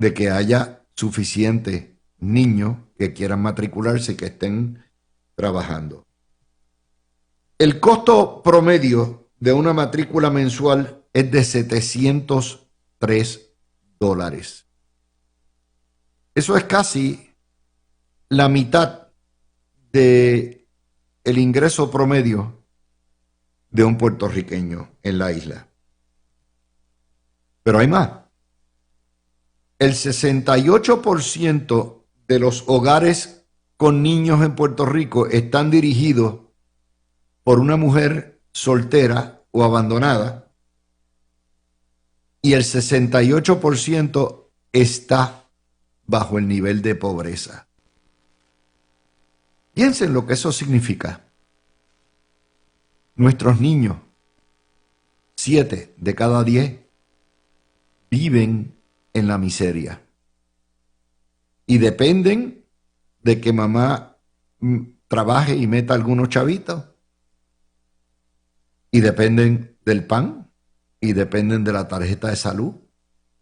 de que haya suficientes niños que quieran matricularse y que estén trabajando. El costo promedio de una matrícula mensual es de $703. Eso es casi la mitad de el ingreso promedio de un puertorriqueño en la isla. Pero hay más. El 68% de los hogares con niños en Puerto Rico están dirigidos por una mujer soltera o abandonada, y el 68% está bajo el nivel de pobreza. Piensen lo que eso significa. Nuestros niños, 7 de cada 10, viven en la miseria y dependen de que mamá trabaje y meta algunos chavitos, y dependen del pan, y dependen de la tarjeta de salud,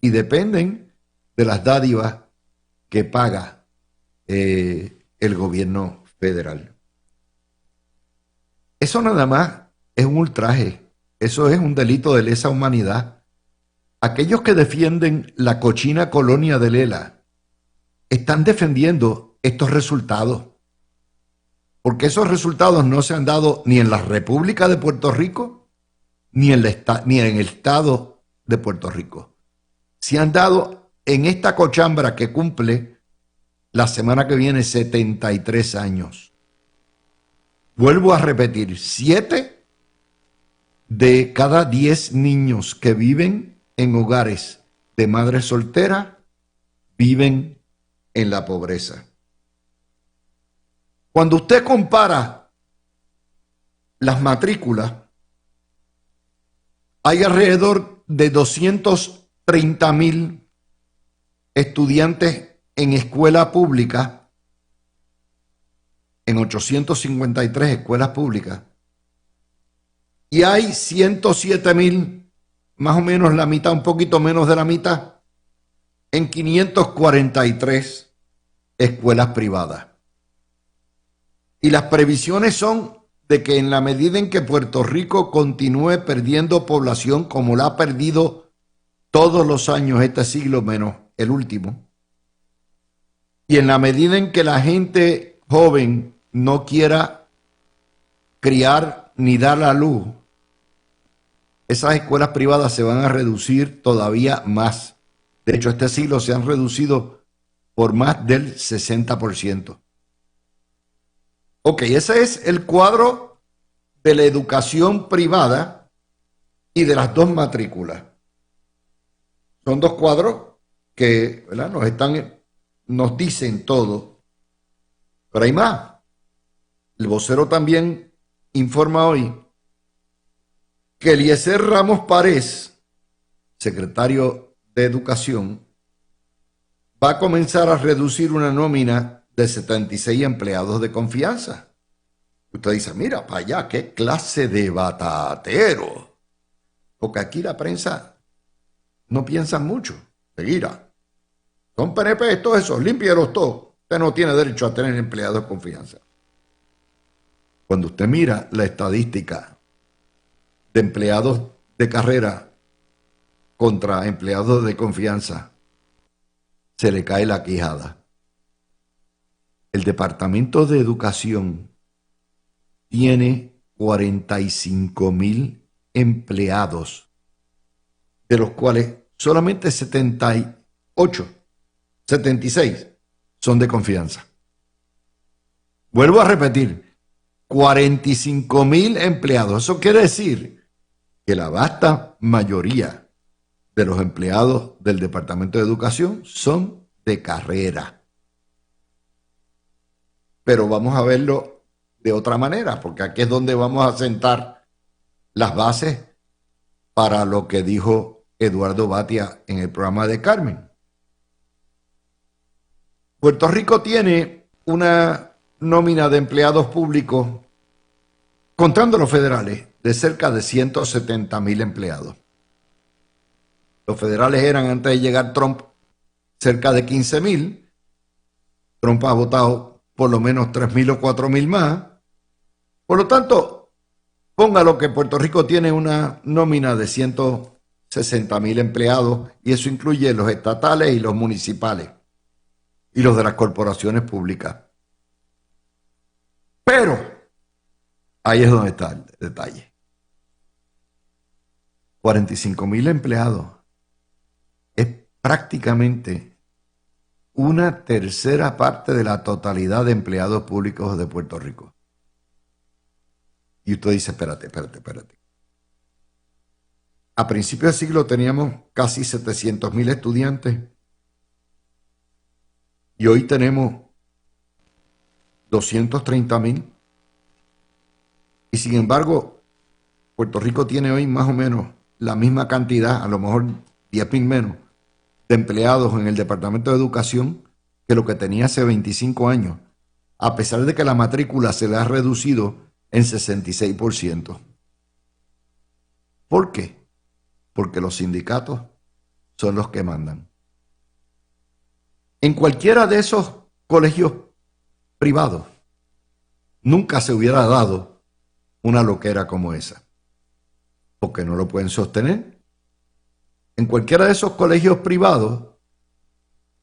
y dependen de las dádivas que paga el gobierno federal. Eso nada más es un ultraje, eso es un delito de lesa humanidad. Aquellos que defienden la cochina colonia de Lela están defendiendo estos resultados, porque esos resultados no se han dado ni en la República de Puerto Rico ni en el Estado de Puerto Rico. Se han dado en esta cochambra que cumple la semana que viene 73 años. Vuelvo a repetir, 7 de cada 10 niños que viven en hogares de madres solteras viven en la pobreza. Cuando usted compara las matrículas, hay alrededor de 230,000 estudiantes en escuela pública, en 853 escuelas públicas, y hay 107,000, más o menos la mitad, un poquito menos de la mitad, en 543 escuelas privadas. Y las previsiones son de que en la medida en que Puerto Rico continúe perdiendo población como la ha perdido todos los años este siglo menos el último, y en la medida en que la gente joven no quiera criar ni dar a luz, esas escuelas privadas se van a reducir todavía más. De hecho, este siglo se han reducido por más del 60%. Ok, ese es el cuadro de la educación privada y de las dos matrículas. Son dos cuadros que, ¿verdad?, nos dicen todo. Pero hay más. El vocero también informa hoy que Eliezer Ramos Párez, secretario de Educación, va a comenzar a reducir una nómina de 76 empleados de confianza. Usted dice, mira para allá, qué clase de batatero. Porque aquí la prensa no piensa mucho. Seguirá. Son PNP todos esos, límpielos todos. Usted no tiene derecho a tener empleados de confianza. Cuando usted mira la estadística de empleados de carrera contra empleados de confianza, se le cae la quijada. El Departamento de Educación tiene 45,000 empleados, de los cuales solamente 76 son de confianza. Vuelvo a repetir, 45,000 empleados. Eso quiere decir que la vasta mayoría de los empleados del Departamento de Educación son de carrera. Pero vamos a verlo de otra manera, porque aquí es donde vamos a sentar las bases para lo que dijo Eduardo Batia en el programa de Carmen. Puerto Rico tiene una nómina de empleados públicos, contando los federales, de cerca de 170,000 empleados. Los federales eran, antes de llegar Trump, cerca de 15,000. Trump ha votado por lo menos 3,000 o 4,000 más. Por lo tanto, póngalo que Puerto Rico tiene una nómina de 160,000 empleados y eso incluye los estatales y los municipales y los de las corporaciones públicas. Pero ahí es donde está el detalle. 45,000 empleados es prácticamente una tercera parte de la totalidad de empleados públicos de Puerto Rico. Y usted dice, espérate. A principios del siglo teníamos casi 700,000 estudiantes y hoy tenemos 230,000. Y sin embargo, Puerto Rico tiene hoy más o menos la misma cantidad, a lo mejor 10,000 menos, de empleados en el Departamento de Educación que lo que tenía hace 25 años, a pesar de que la matrícula se le ha reducido en 66%. ¿Por qué? Porque los sindicatos son los que mandan. En cualquiera de esos colegios privados, nunca se hubiera dado una loquera como esa, porque no lo pueden sostener. En cualquiera de esos colegios privados,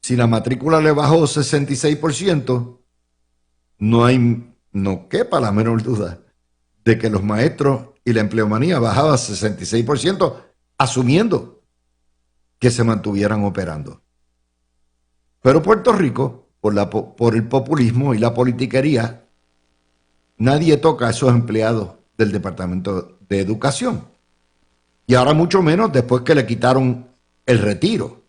si la matrícula le bajó 66%, no quepa la menor duda de que los maestros y la empleomanía bajaban 66%, asumiendo que se mantuvieran operando. Pero Puerto Rico, por el populismo y la politiquería, nadie toca a esos empleados del Departamento de Educación. Y ahora mucho menos después que le quitaron el retiro.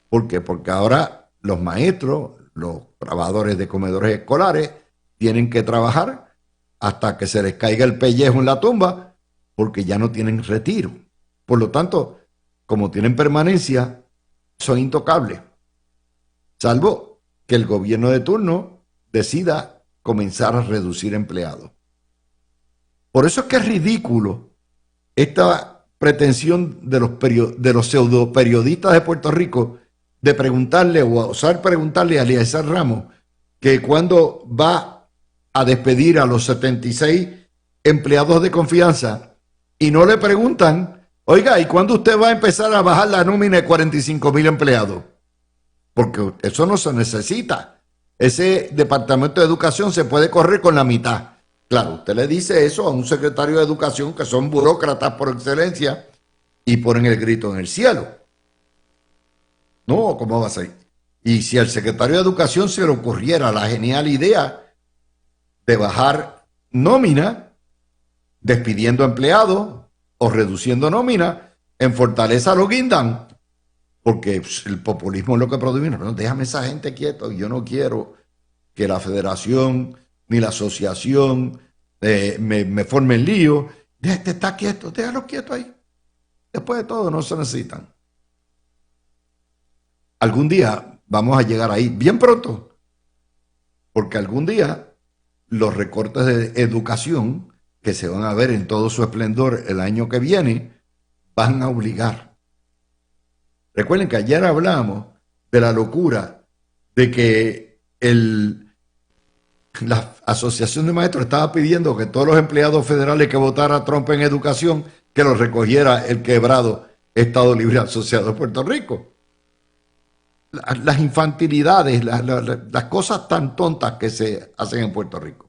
¿Por qué? Porque ahora los maestros, los trabajadores de comedores escolares, tienen que trabajar hasta que se les caiga el pellejo en la tumba, porque ya no tienen retiro. Por lo tanto, como tienen permanencia, son intocables. Salvo que el gobierno de turno decida comenzar a reducir empleados. Por eso es que es ridículo esta pretensión de los pseudo periodistas de Puerto Rico de preguntarle o osar preguntarle a Eliezer Ramos que cuando va a despedir a los 76 empleados de confianza y no le preguntan, oiga, ¿y cuándo usted va a empezar a bajar la nómina de 45,000 empleados? Porque eso no se necesita. Ese Departamento de Educación se puede correr con la mitad. Claro, usted le dice eso a un secretario de Educación que son burócratas por excelencia y ponen el grito en el cielo. No, ¿cómo va a ser? Y si al secretario de Educación se le ocurriera la genial idea de bajar nómina, despidiendo empleados o reduciendo nómina, en Fortaleza lo guindan. Porque el populismo es lo que produce. No, déjame esa gente quieto. Yo no quiero que la federación ni la asociación me formen lío. Déjate estar quieto, déjalo quieto ahí. Después de todo, no se necesitan. Algún día vamos a llegar ahí, bien pronto, porque algún día los recortes de educación que se van a ver en todo su esplendor el año que viene van a obligar. Recuerden que ayer hablamos de la locura de que la Asociación de Maestros estaba pidiendo que todos los empleados federales que votara a Trump en educación, que los recogiera el quebrado Estado Libre Asociado de Puerto Rico. Las infantilidades, las cosas tan tontas que se hacen en Puerto Rico.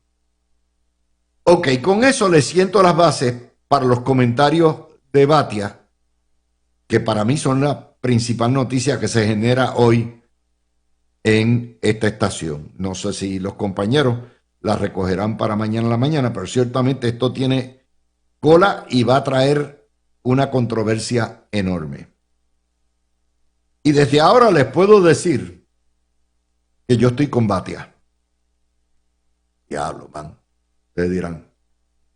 Ok, con eso le siento las bases para los comentarios de Batia, que para mí son la principal noticia que se genera hoy en esta estación. No sé si los compañeros la recogerán para mañana en la mañana, pero ciertamente esto tiene cola y va a traer una controversia enorme. Y desde ahora les puedo decir que yo estoy con Batia. Diablo, man. Ustedes dirán,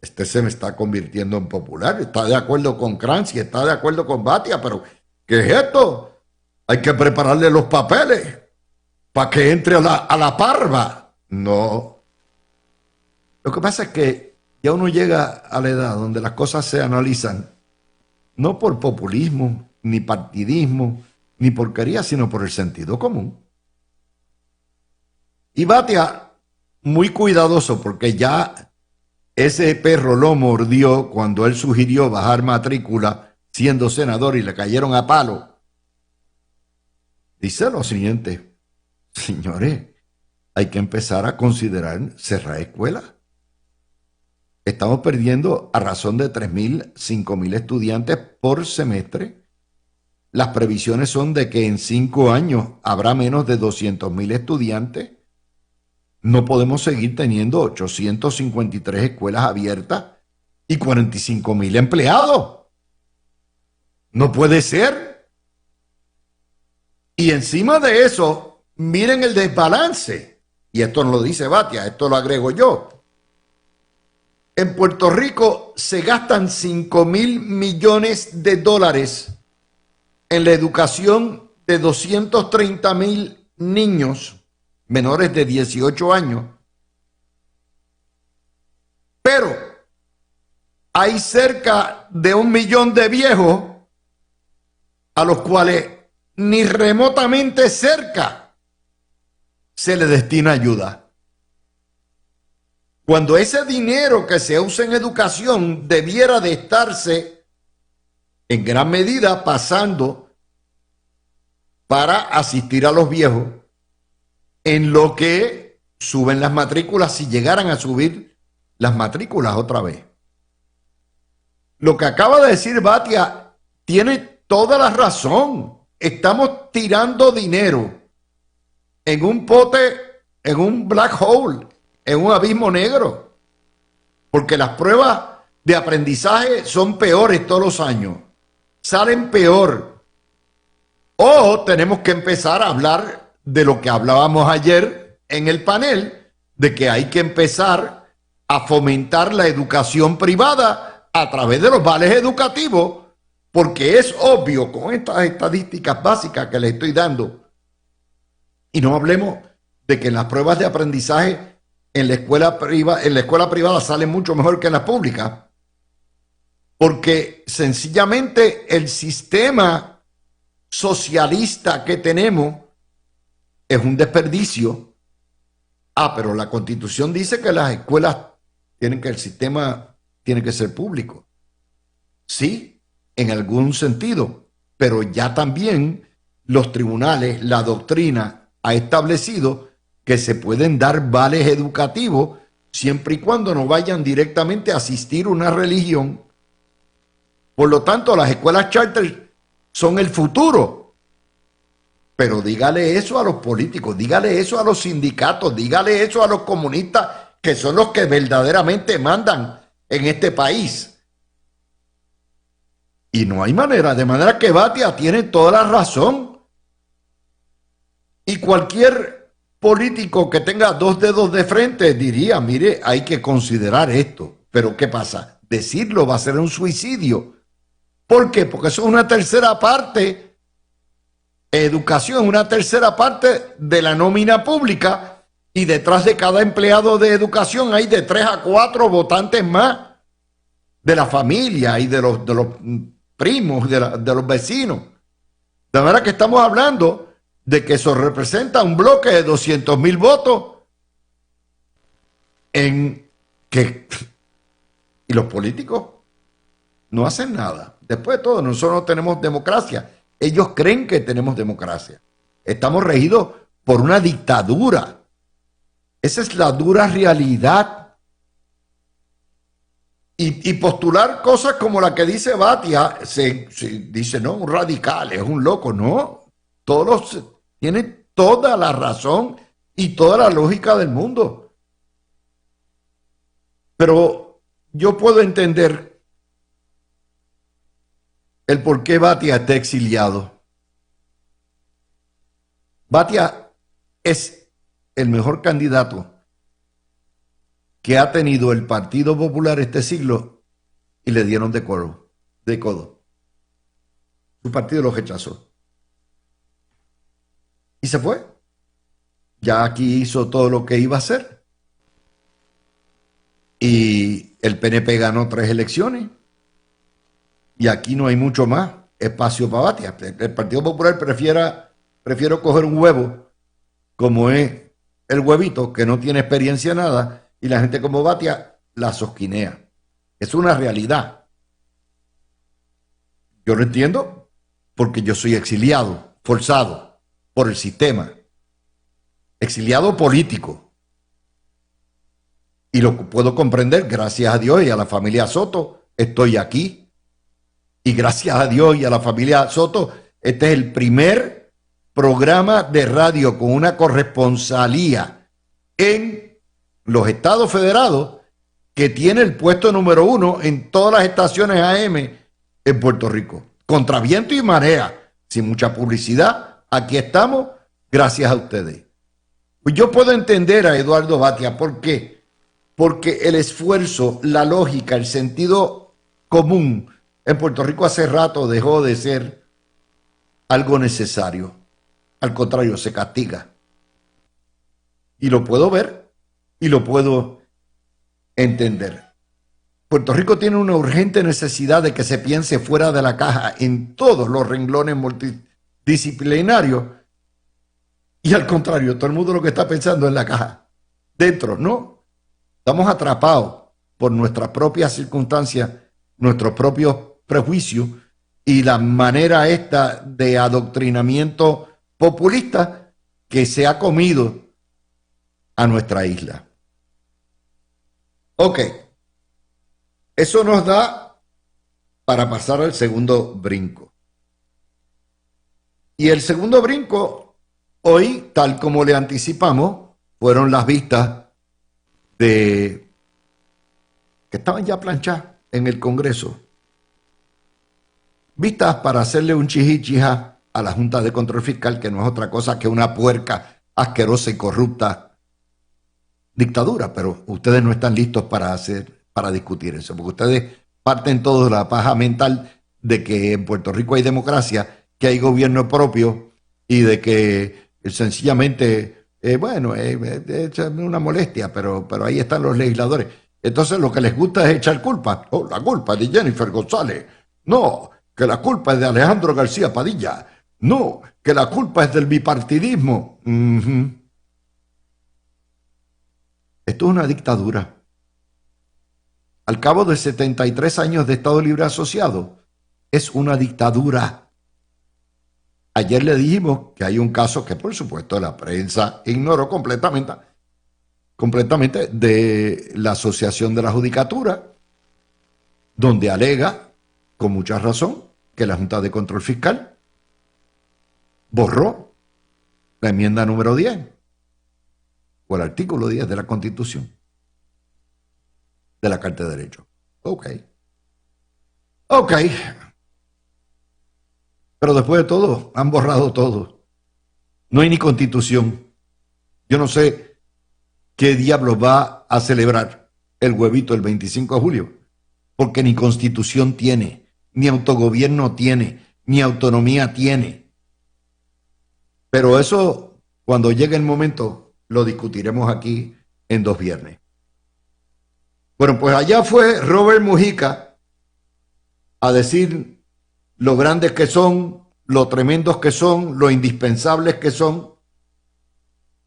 este se me está convirtiendo en popular, está de acuerdo con Crancy, está de acuerdo con Batia, pero ¿qué es esto? Hay que prepararle los papeles para que entre a la parva. No. Lo que pasa es que ya uno llega a la edad donde las cosas se analizan no por populismo, ni partidismo, ni porquería, sino por el sentido común. Y Batia, muy cuidadoso, porque ya ese perro lo mordió cuando él sugirió bajar matrícula siendo senador y le cayeron a palo. Dice lo siguiente: señores, hay que empezar a considerar cerrar escuelas. Estamos perdiendo a razón de 3.000, 5.000 estudiantes por semestre. Las previsiones son de que en 5 años habrá menos de 200.000 estudiantes. No podemos seguir teniendo 853 escuelas abiertas y 45.000 empleados. No puede ser. Y encima de eso, miren el desbalance. Y esto no lo dice Batia, esto lo agrego yo. En Puerto Rico se gastan 5.000 millones de dólares en la educación de 230.000 niños menores de 18 años. Pero hay cerca de 1 millón de viejos a los cuales ni remotamente cerca se les destina ayuda. Cuando ese dinero que se usa en educación debiera de estarse en gran medida pasando para asistir a los viejos, en lo que suben las matrículas, si llegaran a subir las matrículas otra vez. Lo que acaba de decir Batia tiene toda la razón. Estamos tirando dinero en un pote, en un black hole, en un abismo negro, porque las pruebas de aprendizaje son peores todos los años, salen peor. O tenemos que empezar a hablar de lo que hablábamos ayer en el panel, de que hay que empezar a fomentar la educación privada a través de los vales educativos, porque es obvio con estas estadísticas básicas que les estoy dando. Y no hablemos de que en las pruebas de aprendizaje en la escuela privada salen mucho mejor que en la pública, porque sencillamente el sistema socialista que tenemos es un desperdicio. Pero la Constitución dice que las escuelas el sistema tiene que ser público. Sí, en algún sentido, pero ya también los tribunales, la doctrina ha establecido que se pueden dar vales educativos siempre y cuando no vayan directamente a asistir a una religión. Por lo tanto, las escuelas charter son el futuro. Pero dígale eso a los políticos, dígale eso a los sindicatos, dígale eso a los comunistas, que son los que verdaderamente mandan en este país. Y no hay manera, de manera que Batia tiene toda la razón. Y cualquier político que tenga 2 dedos de frente diría, mire, hay que considerar esto. Pero ¿qué pasa? Decirlo va a ser un suicidio. ¿Por qué? Porque eso es una tercera parte, educación, una tercera parte de la nómina pública, y detrás de cada empleado de educación hay de 3 a 4 votantes más de la familia y de los primos, de los vecinos. De manera que estamos hablando de que eso representa un bloque de 200.000 votos y los políticos no hacen nada. Después de todo, nosotros no tenemos democracia. Ellos creen que tenemos democracia. Estamos regidos por una dictadura. Esa es la dura realidad. Y postular cosas como la que dice Batia, se dice, no, un radical, es un loco. No, tiene toda la razón y toda la lógica del mundo. Pero yo puedo entender el por qué Batia está exiliado. Batia es el mejor candidato que ha tenido el Partido Popular este siglo y le dieron de codo. Su partido lo rechazó. Y se fue. Ya aquí hizo todo lo que iba a hacer. Y el PNP ganó 3 elecciones. Y aquí no hay mucho más. espacio para Batia. El Partido Popular prefiero coger un huevo, como es el huevito, que no tiene experiencia en nada, y la gente como Batia la sosquinea. Es una realidad. Yo lo entiendo porque yo soy exiliado, forzado por el sistema, exiliado político. Y lo puedo comprender, gracias a Dios y a la familia Soto, estoy aquí. Y gracias a Dios y a la familia Soto, este es el primer programa de radio con una corresponsalía en los Estados Federados que tiene el puesto número 1 en todas las estaciones AM en Puerto Rico. Contra viento y marea, sin mucha publicidad, aquí estamos, gracias a ustedes. Pues yo puedo entender a Eduardo Batia, ¿por qué? Porque el esfuerzo, la lógica, el sentido común en Puerto Rico hace rato dejó de ser algo necesario. Al contrario, se castiga. Y lo puedo ver y lo puedo entender. Puerto Rico tiene una urgente necesidad de que se piense fuera de la caja en todos los renglones multidisciplinarios. Y al contrario, todo el mundo lo que está pensando es en la caja. Dentro, ¿no? Estamos atrapados por nuestras propias circunstancias, nuestros propios prejuicios y la manera esta de adoctrinamiento populista que se ha comido a nuestra isla. Ok, eso nos da para pasar al segundo brinco. Y el segundo brinco, hoy, tal como le anticipamos, fueron las vistas que estaban ya planchadas en el Congreso. Vistas para hacerle un chijichija a la Junta de Control Fiscal, que no es otra cosa que una puerca asquerosa y corrupta dictadura, pero ustedes no están listos para discutir eso, porque ustedes parten todos de la paja mental de que en Puerto Rico hay democracia, que hay gobierno propio y de que sencillamente, es una molestia, pero ahí están los legisladores. Entonces lo que les gusta es echar culpa. Oh, la culpa es de Jennifer González. No, que la culpa es de Alejandro García Padilla. No, que la culpa es del bipartidismo. Esto es una dictadura. Al cabo de 73 años de Estado Libre Asociado, es una dictadura. Ayer le dijimos que hay un caso que, por supuesto, la prensa ignoró completamente de la Asociación de la Judicatura, donde alega, con mucha razón, que la Junta de Control Fiscal borró la enmienda número 10 o el artículo 10 de la Constitución de la Carta de Derechos. Ok. Pero después de todo, han borrado todo. No hay ni Constitución. Yo no sé qué diablos va a celebrar el huevito el 25 de julio, porque ni Constitución tiene, ni autogobierno tiene, ni autonomía tiene. Pero eso, cuando llegue el momento, lo discutiremos aquí en 2 viernes. Bueno, pues allá fue Robert Mujica a decir lo grandes que son, lo tremendos que son, lo indispensables que son,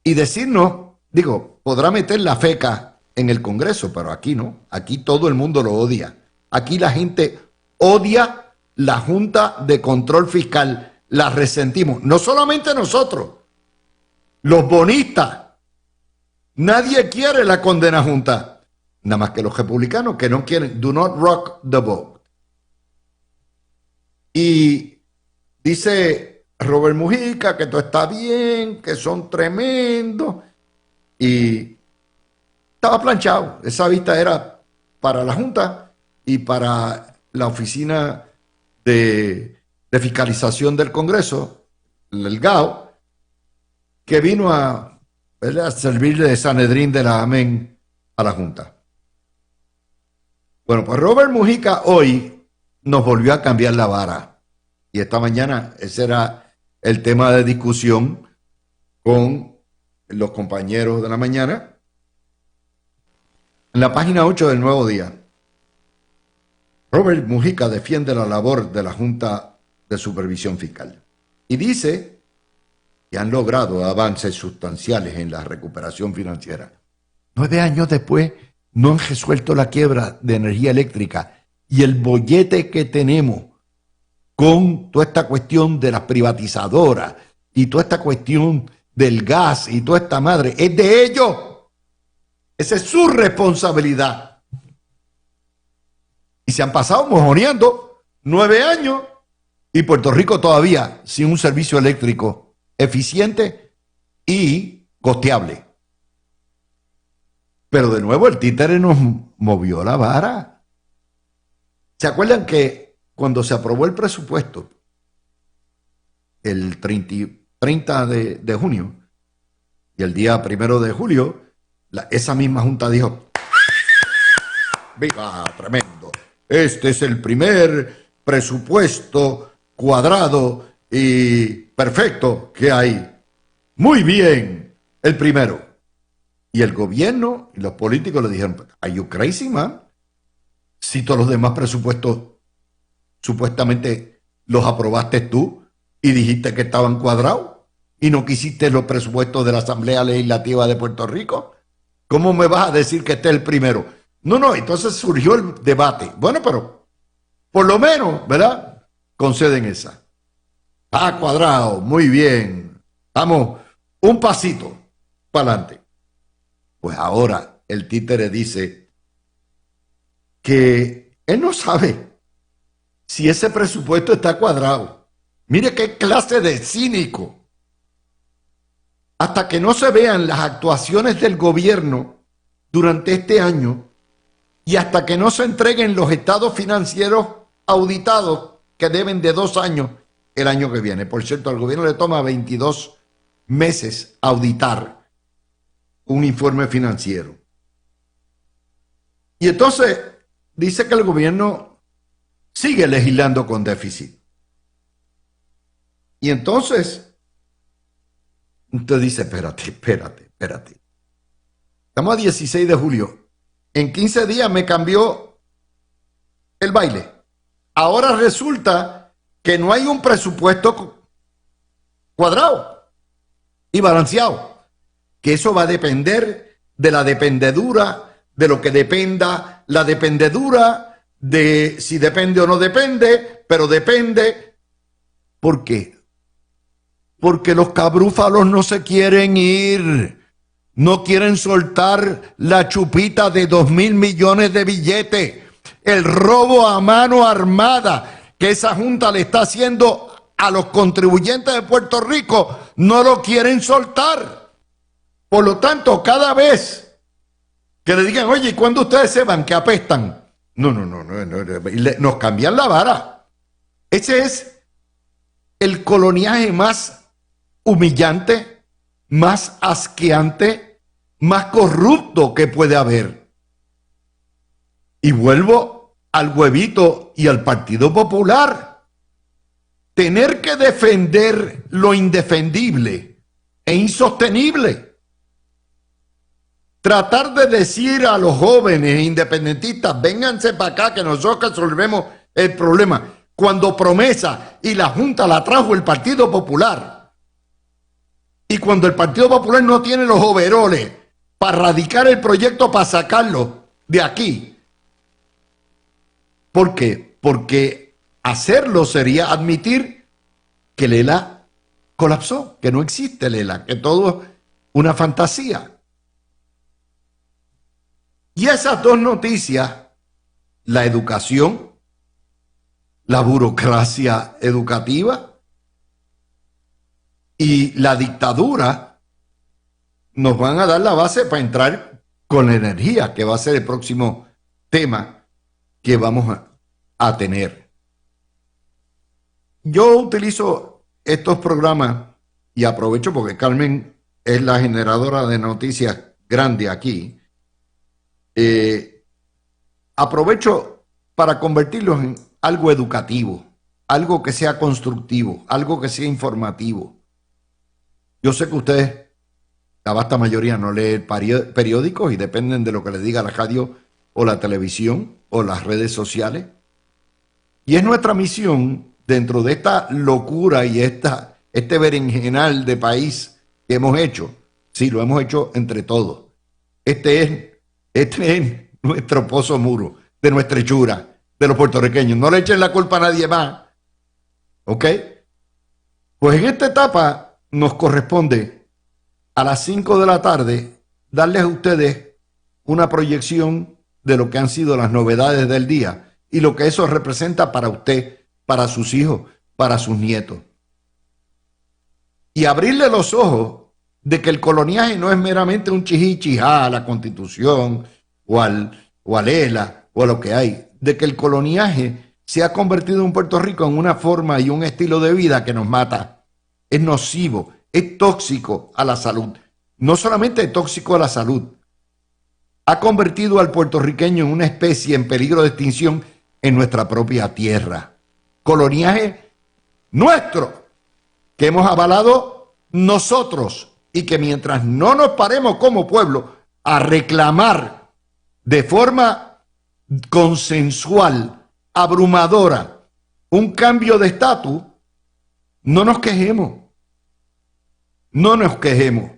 y decirnos, podrá meter la feca en el Congreso, pero aquí no, aquí todo el mundo lo odia. Aquí la gente odia la Junta de Control Fiscal, la resentimos, no solamente nosotros, los bonistas, nadie quiere la condena junta, nada más que los republicanos que no quieren, do not rock the boat. Y dice Robert Mujica que todo está bien, que son tremendos, y estaba planchado. Esa vista era para la Junta y para la Oficina de Fiscalización del Congreso, el GAO, que vino a servirle de Sanedrín de la Amén a la Junta. Bueno, pues Robert Mujica hoy nos volvió a cambiar la vara. Y esta mañana ese era el tema de discusión con los compañeros de la mañana. En la página 8 del Nuevo Día, Robert Mujica defiende la labor de la Junta de Supervisión Fiscal. Y dice que han logrado avances sustanciales en la recuperación financiera. 9 años después no han resuelto la quiebra de energía eléctrica y el bollete que tenemos con toda esta cuestión de las privatizadoras y toda esta cuestión del gas y toda esta madre es de ellos. Esa es su responsabilidad. Y se han pasado mojoneando 9 años y Puerto Rico todavía sin un servicio eléctrico eficiente y costeable. Pero de nuevo el títere nos movió la vara. ¿Se acuerdan que cuando se aprobó el presupuesto el 30 de junio y el día 1 de julio, esa misma junta dijo, ¡viva, tremendo! Este es el primer presupuesto cuadrado y perfecto que hay. Muy bien, el primero. Y el gobierno y los políticos le dijeron, ¿are you crazy, man? Si todos los demás presupuestos supuestamente los aprobaste tú y dijiste que estaban cuadrados y no quisiste los presupuestos de la Asamblea Legislativa de Puerto Rico, ¿cómo me vas a decir que este es el primero? No, entonces surgió el debate. Bueno, pero por lo menos, ¿verdad? Conceden esa. Ah, cuadrado, muy bien. Vamos, un pasito para adelante. Pues ahora el títere dice que él no sabe si ese presupuesto está cuadrado. Mire qué clase de cínico. Hasta que no se vean las actuaciones del gobierno durante este año y hasta que no se entreguen los estados financieros auditados que deben de 2 años el año que viene. Por cierto, al gobierno le toma 22 meses auditar un informe financiero. Y entonces dice que el gobierno sigue legislando con déficit. Y entonces usted dice, espérate. Estamos a 16 de julio. En 15 días me cambió el baile. Ahora resulta que no hay un presupuesto cuadrado y balanceado. Que eso va a depender de la dependedura, de lo que dependa, la dependedura de si depende o no depende, pero depende. ¿Por qué? Porque los cabrúfalos no se quieren ir, no quieren soltar la chupita de 2.000 millones de billetes, el robo a mano armada que esa junta le está haciendo a los contribuyentes de Puerto Rico, no lo quieren soltar. Por lo tanto, cada vez que le digan, oye, ¿y cuándo ustedes se van? Que apestan. No. Nos cambian la vara. Ese es el coloniaje más humillante, más asqueante, más corrupto que puede haber. Y vuelvo al Huevito y al Partido Popular. Tener que defender lo indefendible e insostenible. Tratar de decir a los jóvenes independentistas, vénganse para acá que nosotros resolvemos el problema, cuando promesa y la Junta la trajo el Partido Popular. Y cuando el Partido Popular no tiene los overoles para radicar el proyecto, para sacarlo de aquí. ¿Por qué? Porque hacerlo sería admitir que Lela colapsó, que no existe Lela, que todo es una fantasía. Y esas dos noticias, la educación, la burocracia educativa y la dictadura, nos van a dar la base para entrar con la energía, que va a ser el próximo tema que vamos a tener. Yo utilizo estos programas y aprovecho porque Carmen es la generadora de noticias grande aquí. Aprovecho para convertirlos en algo educativo, algo que sea constructivo, algo que sea informativo. Yo sé que ustedes, la vasta mayoría, no leen periódicos y dependen de lo que les diga la radio o la televisión o las redes sociales. Y es nuestra misión dentro de esta locura y este berenjenal de país que hemos hecho, sí, lo hemos hecho entre todos. Este es nuestro pozo muro, de nuestra hechura, de los puertorriqueños. No le echen la culpa a nadie más, ¿ok? Pues en esta etapa nos corresponde a las 5 de la tarde darles a ustedes una proyección de lo que han sido las novedades del día y lo que eso representa para usted, para sus hijos, para sus nietos. Y abrirle los ojos de que el coloniaje no es meramente un chijí-chijá a la Constitución o al ELA o a lo que hay, de que el coloniaje se ha convertido en Puerto Rico en una forma y un estilo de vida que nos mata. Es nocivo, es tóxico a la salud. No solamente es tóxico a la salud, ha convertido al puertorriqueño en una especie en peligro de extinción en nuestra propia tierra. Coloniaje nuestro, que hemos avalado nosotros y que mientras no nos paremos como pueblo a reclamar de forma consensual, abrumadora, un cambio de estatus, no nos quejemos. No nos quejemos.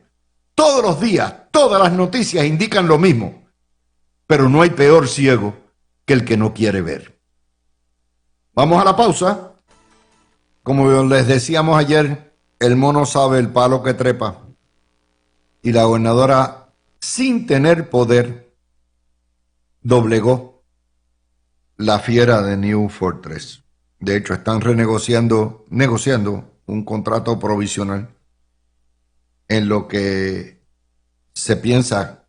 Todos los días, todas las noticias indican lo mismo, pero no hay peor ciego que el que no quiere ver. Vamos a la pausa. Como les decíamos ayer, el mono sabe el palo que trepa. Y la gobernadora, sin tener poder, doblegó la fiera de New Fortress. De hecho, están negociando un contrato provisional en lo que se piensa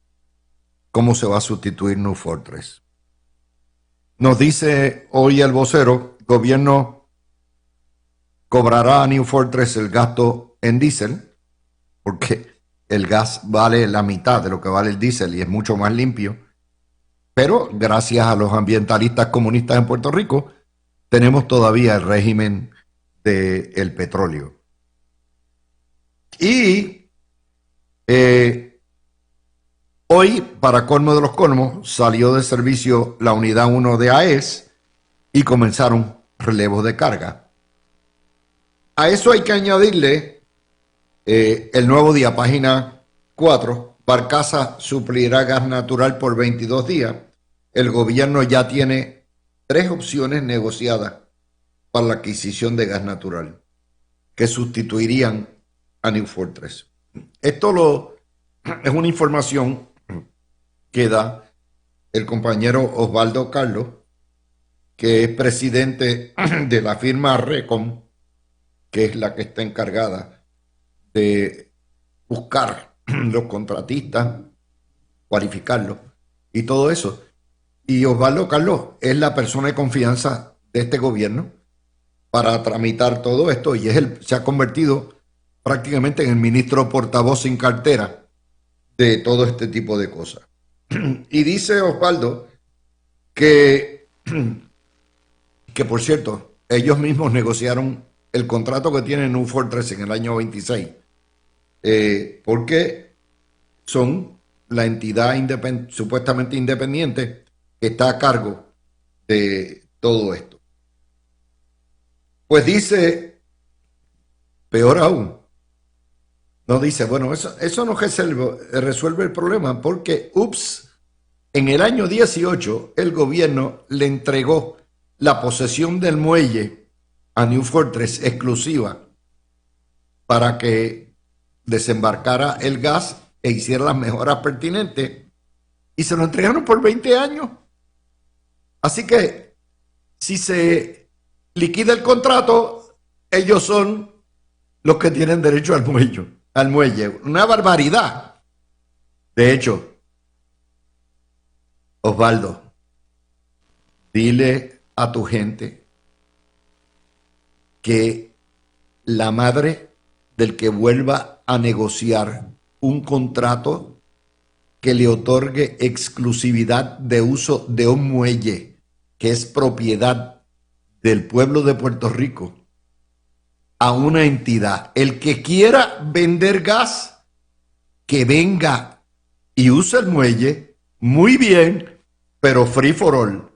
cómo se va a sustituir New Fortress. Nos dice hoy el vocero, el gobierno cobrará a New Fortress el gasto en diésel, porque el gas vale la mitad de lo que vale el diésel y es mucho más limpio. Pero gracias a los ambientalistas comunistas en Puerto Rico, tenemos todavía el régimen del petróleo. Y hoy, para colmo de los colmos, salió de servicio la unidad 1 de AES y comenzaron relevos de carga. A eso hay que añadirle el Nuevo Día, página 4. Barcaza suplirá gas natural por 22 días. El gobierno ya tiene 3 opciones negociadas para la adquisición de gas natural que sustituirían a New Fortress. Esto es una información que da el compañero Osvaldo Carlos, que es presidente de la firma Recon, que es la que está encargada de buscar los contratistas, cualificarlos y todo eso. Y Osvaldo Carlos es la persona de confianza de este gobierno para tramitar todo esto y se ha convertido prácticamente en el ministro portavoz sin cartera de todo este tipo de cosas. Y dice Osvaldo que por cierto, ellos mismos negociaron el contrato que tiene New Fortress en el año 26, porque son la entidad supuestamente independiente que está a cargo de todo esto. Pues dice, peor aún, no dice, bueno, eso no resuelve el problema porque, en el año 18 el gobierno le entregó la posesión del muelle a New Fortress exclusiva para que desembarcara el gas e hiciera las mejoras pertinentes y se lo entregaron por 20 años. Así que si se liquida el contrato, ellos son los que tienen derecho al muelle. Una barbaridad. De hecho, Osvaldo, dile a tu gente que la madre del que vuelva a negociar un contrato que le otorgue exclusividad de uso de un muelle que es propiedad del pueblo de Puerto Rico a una entidad. El que quiera vender gas, que venga y use el muelle, muy bien, pero free for all.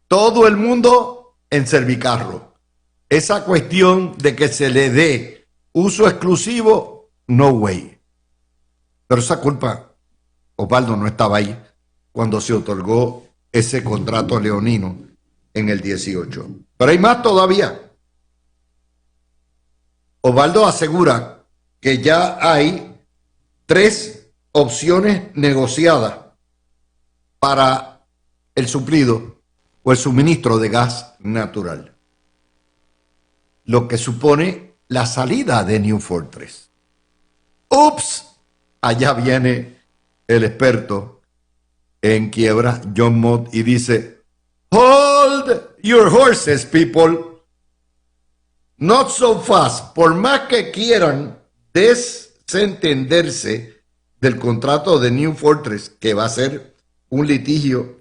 Todo el mundo en servicarro. esa cuestión de que se le dé uso exclusivo, no way. Pero esa culpa, Osvaldo no estaba ahí cuando se otorgó ese contrato leonino en el 18. Pero hay más todavía. Osvaldo asegura que ya hay 3 opciones negociadas para el suplido o el suministro de gas natural, lo que supone la salida de New Fortress. ¡Ups! Allá viene el experto en quiebra, John Mott, y dice, hold your horses, people. Not so fast. Por más que quieran desentenderse del contrato de New Fortress, que va a ser un litigio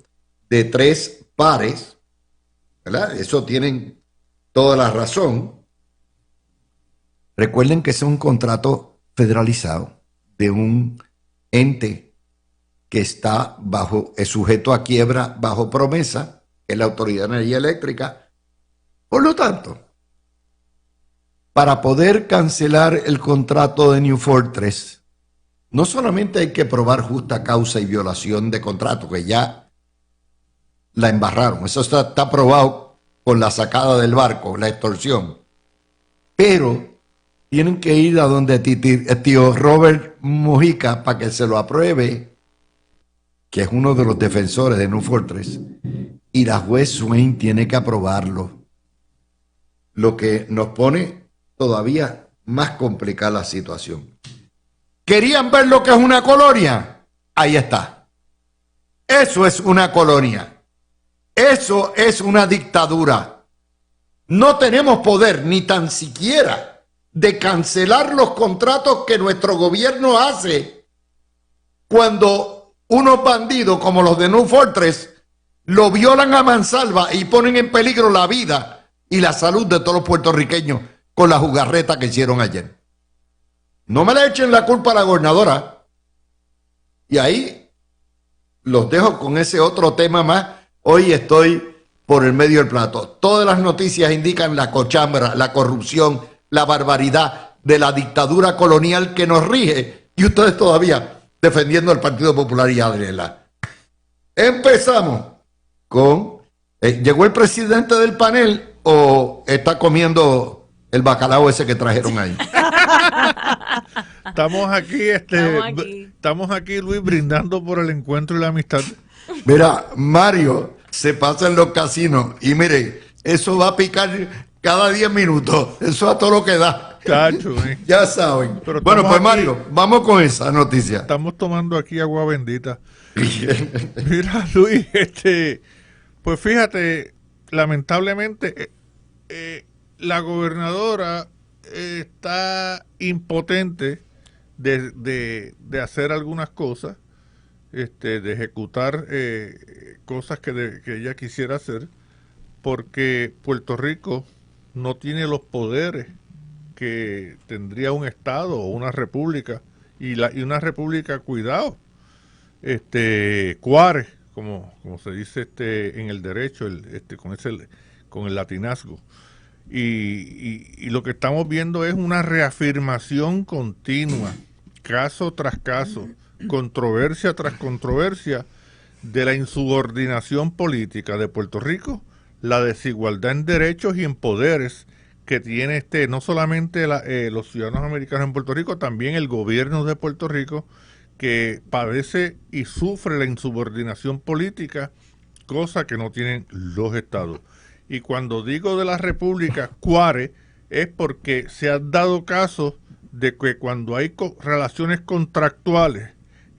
de 3 pares, ¿verdad? Eso tienen toda la razón. Recuerden que es un contrato federalizado de un ente que está es sujeto a quiebra bajo promesa, que es la Autoridad de Energía Eléctrica. Por lo tanto, para poder cancelar el contrato de New Fortress, no solamente hay que probar justa causa y violación de contrato, que ya la embarraron, eso está probado con la sacada del barco, la extorsión, pero tienen que ir a donde tío Robert Mujica para que se lo apruebe, que es uno de los defensores de New Fortress, y la juez Swain tiene que aprobarlo, lo que nos pone todavía más complicada la situación. ¿Querían ver lo que es una colonia? Ahí está. Eso es una colonia. Eso es una dictadura. No tenemos poder ni tan siquiera de cancelar los contratos que nuestro gobierno hace cuando unos bandidos como los de New Fortress lo violan a mansalva y ponen en peligro la vida y la salud de todos los puertorriqueños con la jugarreta que hicieron ayer. No me le echen la culpa a la gobernadora. Y ahí los dejo con ese otro tema más. Hoy estoy por el medio del plato. Todas las noticias indican la cochambra, la corrupción, la barbaridad de la dictadura colonial que nos rige. Y ustedes todavía defendiendo al Partido Popular y Adriela. Empezamos con... ¿llegó el presidente del panel o está comiendo el bacalao ese que trajeron ahí? Estamos aquí, Luis, brindando por el encuentro y la amistad. Mira, Mario se pasa en los casinos y mire, eso va a picar cada 10 minutos. Eso a todo lo que da. Cacho, ya saben. Pero bueno, pues aquí, Mario, vamos con esa noticia. Estamos tomando aquí agua bendita. Mira, Luis, pues fíjate, lamentablemente, la gobernadora está impotente de hacer algunas cosas, de ejecutar cosas que ella quisiera hacer, porque Puerto Rico no tiene los poderes que tendría un estado o una república, y una república, cuidado, cuare, como se dice en el derecho, con el latinazgo. Y lo que estamos viendo es una reafirmación continua, caso tras caso, controversia tras controversia, de la insubordinación política de Puerto Rico, la desigualdad en derechos y en poderes que tiene no solamente los ciudadanos americanos en Puerto Rico, también el gobierno de Puerto Rico, que padece y sufre la insubordinación política, cosa que no tienen los estados. Y cuando digo de la república cuare, es porque se ha dado caso de que cuando hay relaciones contractuales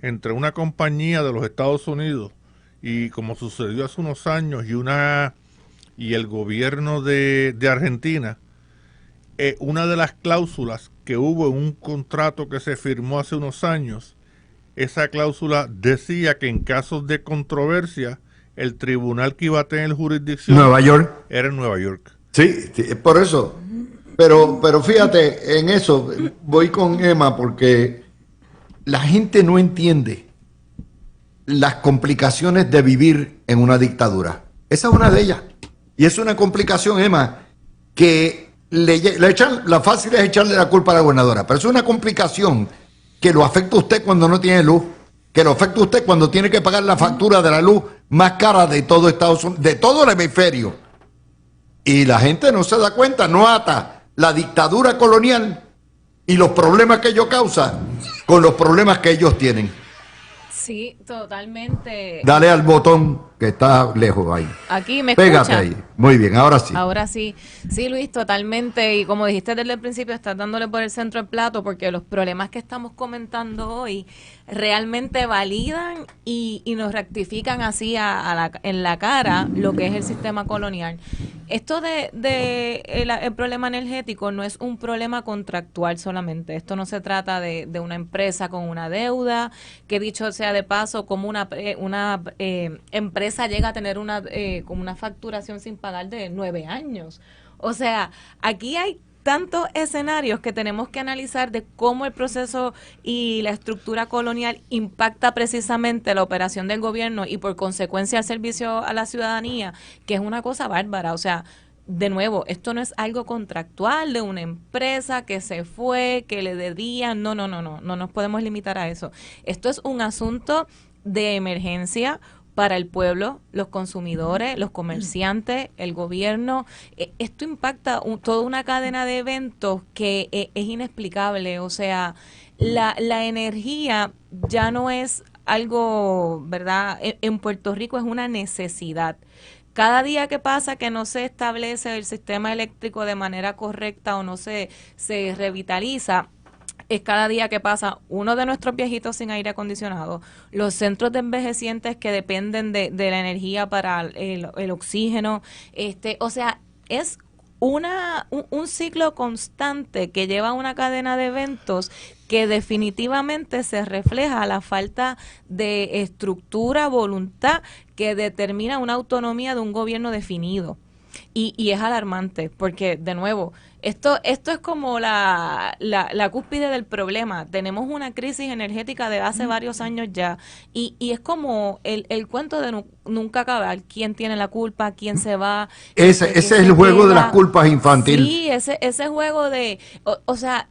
entre una compañía de los Estados Unidos y, como sucedió hace unos años, y el gobierno de Argentina, una de las cláusulas que hubo en un contrato que se firmó hace unos años, esa cláusula decía que en casos de controversia, el tribunal que iba a tener jurisdicción Nueva York era en Nueva York. Sí, por eso. Pero fíjate, en eso voy con Emma, porque la gente no entiende las complicaciones de vivir en una dictadura. Esa es una de ellas. Y es una complicación, Emma, que le echan, la fácil es echarle la culpa a la gobernadora, pero es una complicación que lo afecta a usted cuando no tiene luz, que lo afecta a usted cuando tiene que pagar la factura de la luz más cara de todo Estados Unidos, de todo el hemisferio. Y la gente no se da cuenta, no ata la dictadura colonial y los problemas que ellos causan con los problemas que ellos tienen. Sí, totalmente. Dale al botón que está lejos ahí. Aquí me Pégate escucha. ahí. Muy bien, ahora sí. Ahora sí. Sí, Luis, totalmente. Y como dijiste desde el principio, estás dándole por el centro del plato porque los problemas que estamos comentando hoy realmente validan y nos rectifican así en la cara lo que es el sistema colonial. Esto el problema energético no es un problema contractual solamente. Esto no se trata de una empresa con una deuda, que dicho sea de paso, como una empresa llega a tener como una facturación sin pagar de 9 años. O sea, aquí hay tantos escenarios que tenemos que analizar de cómo el proceso y la estructura colonial impacta precisamente la operación del gobierno y por consecuencia el servicio a la ciudadanía, que es una cosa bárbara. O sea, de nuevo, esto no es algo contractual de una empresa que se fue, que le debían, no nos podemos limitar a eso. Esto es un asunto de emergencia para el pueblo, los consumidores, los comerciantes, el gobierno. Esto impacta toda una cadena de eventos que es inexplicable. O sea, la energía ya no es algo, ¿verdad? En Puerto Rico es una necesidad. Cada día que pasa que no se establece el sistema eléctrico de manera correcta o no se revitaliza, es cada día que pasa uno de nuestros viejitos sin aire acondicionado, los centros de envejecientes que dependen de la energía para el oxígeno, o sea, es un ciclo constante que lleva una cadena de eventos que definitivamente se refleja la falta de estructura, voluntad que determina una autonomía de un gobierno definido. Y es alarmante porque, de nuevo, esto es como la cúspide del problema. Tenemos una crisis energética de hace varios años ya y es como el cuento de nunca acabar. ¿Quién tiene la culpa? ¿Quién se va? Ese es el juego de las culpas infantil. Sí, ese juego de... O sea,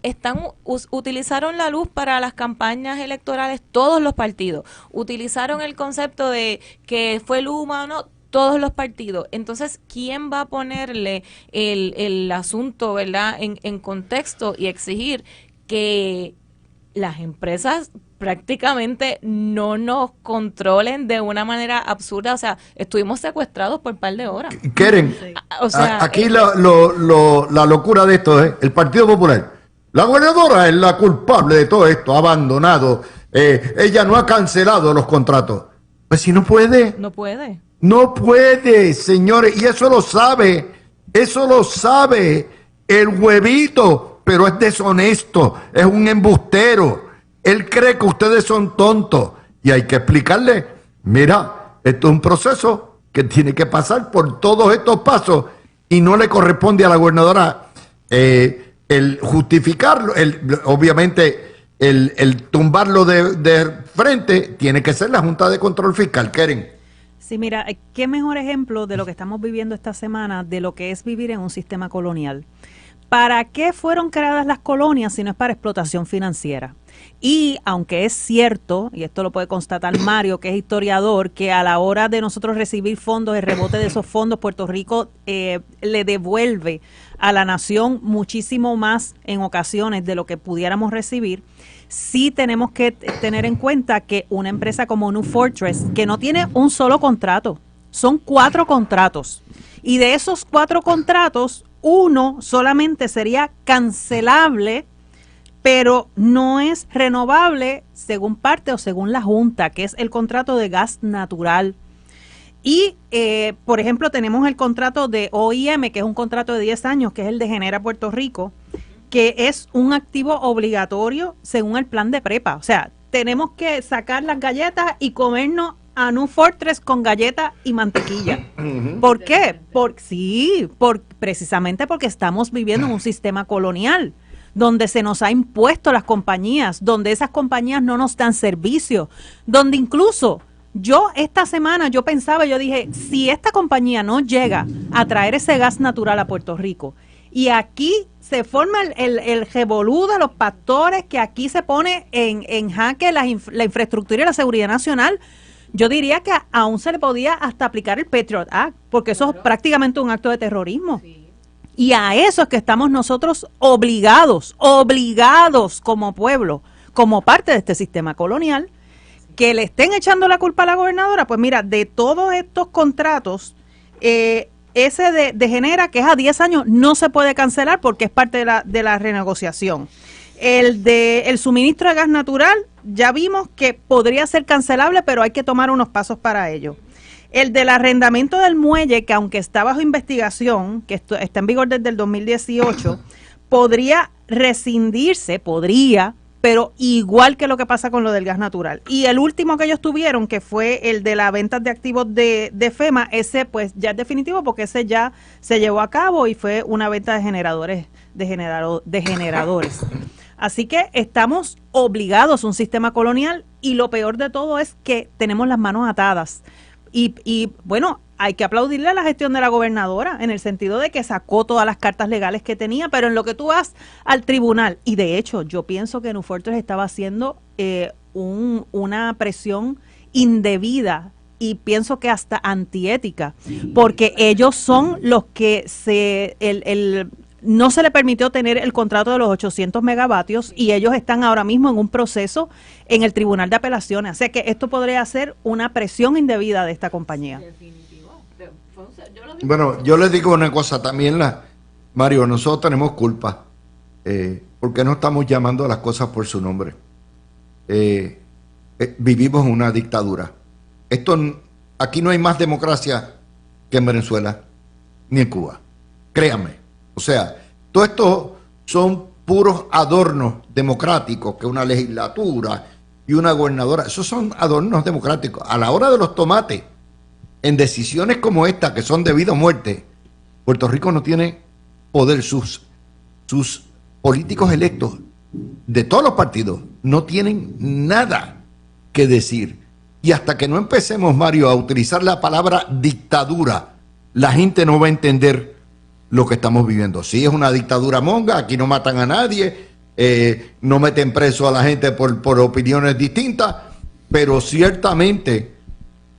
utilizaron la luz para las campañas electorales todos los partidos. Utilizaron el concepto de que fue Luma o no, todos los partidos. Entonces, ¿quién va a ponerle el asunto, verdad, en contexto y exigir que las empresas prácticamente no nos controlen de una manera absurda? O sea, estuvimos secuestrados por un par de horas. Keren, O sea, aquí la locura de esto es el Partido Popular. La gobernadora es la culpable de todo esto, ha abandonado. Ella no ha cancelado los contratos. Pues si no puede. No puede. No puede, señores, y eso lo sabe el huevito, pero es deshonesto, es un embustero. Él cree que ustedes son tontos y hay que explicarle, mira, esto es un proceso que tiene que pasar por todos estos pasos y no le corresponde a la gobernadora el justificarlo, obviamente el tumbarlo de frente, tiene que ser la Junta de Control Fiscal, Keren. Sí, mira, qué mejor ejemplo de lo que estamos viviendo esta semana, de lo que es vivir en un sistema colonial. ¿Para qué fueron creadas las colonias si no es para explotación financiera? Y aunque es cierto, y esto lo puede constatar Mario, que es historiador, que a la hora de nosotros recibir fondos, el rebote de esos fondos, Puerto Rico le devuelve a la nación muchísimo más en ocasiones de lo que pudiéramos recibir. Sí tenemos que tener en cuenta que una empresa como New Fortress, que no tiene un solo contrato, son 4 contratos. Y de esos 4 contratos, uno solamente sería cancelable, pero no es renovable según parte o según la Junta, que es el contrato de gas natural. Y, por ejemplo, tenemos el contrato de OIM, que es un contrato de 10 años, que es el de Genera Puerto Rico, que es un activo obligatorio según el plan de prepa. O sea, tenemos que sacar las galletas y comernos a New Fortress con galletas y mantequilla. ¿Por qué? Precisamente porque estamos viviendo en un sistema colonial, donde se nos ha impuesto las compañías, donde esas compañías no nos dan servicio, donde incluso esta semana yo dije, si esta compañía no llega a traer ese gas natural a Puerto Rico, Y aquí se forma el revolú de los pastores, que aquí se pone en jaque la infraestructura y la seguridad nacional. Yo diría que aún se le podía hasta aplicar el Patriot Act, porque eso es prácticamente un acto de terrorismo. Y a eso es que estamos nosotros obligados como pueblo, como parte de este sistema colonial, que le estén echando la culpa a la gobernadora. Pues mira, de todos estos contratos, ese de Genera, que es a 10 años, no se puede cancelar porque es parte de la renegociación. El suministro de gas natural, ya vimos que podría ser cancelable, pero hay que tomar unos pasos para ello. El del arrendamiento del muelle, que aunque está bajo investigación, que está en vigor desde el 2018, podría rescindirse, pero igual que lo que pasa con lo del gas natural. Y el último que ellos tuvieron, que fue el de la venta de activos de FEMA, ese pues ya es definitivo porque ese ya se llevó a cabo y fue una venta de generadores. Así que estamos obligados a un sistema colonial, y lo peor de todo es que tenemos las manos atadas. Y bueno, hay que aplaudirle a la gestión de la gobernadora en el sentido de que sacó todas las cartas legales que tenía, pero en lo que tú vas al tribunal, y de hecho yo pienso que New Fortress estaba haciendo una presión indebida, y pienso que hasta antiética, porque ellos son los que no se le permitió tener el contrato de los 800 megavatios, y ellos están ahora mismo en un proceso en el Tribunal de Apelaciones. Así que esto podría ser una presión indebida de esta compañía. Bueno, yo les digo una cosa también, Mario, nosotros tenemos culpa, porque no estamos llamando a las cosas por su nombre. Vivimos en una dictadura. Aquí no hay más democracia que en Venezuela, ni en Cuba. Créanme. O sea, todo esto son puros adornos democráticos, que una legislatura y una gobernadora, esos son adornos democráticos. A la hora de los tomates, en decisiones como esta, que son de vida o muerte, Puerto Rico no tiene poder. Sus políticos electos de todos los partidos no tienen nada que decir. Y hasta que no empecemos, Mario, a utilizar la palabra dictadura, la gente no va a entender lo que estamos viviendo. Sí, es una dictadura monga, aquí no matan a nadie, no meten preso a la gente por opiniones distintas, pero ciertamente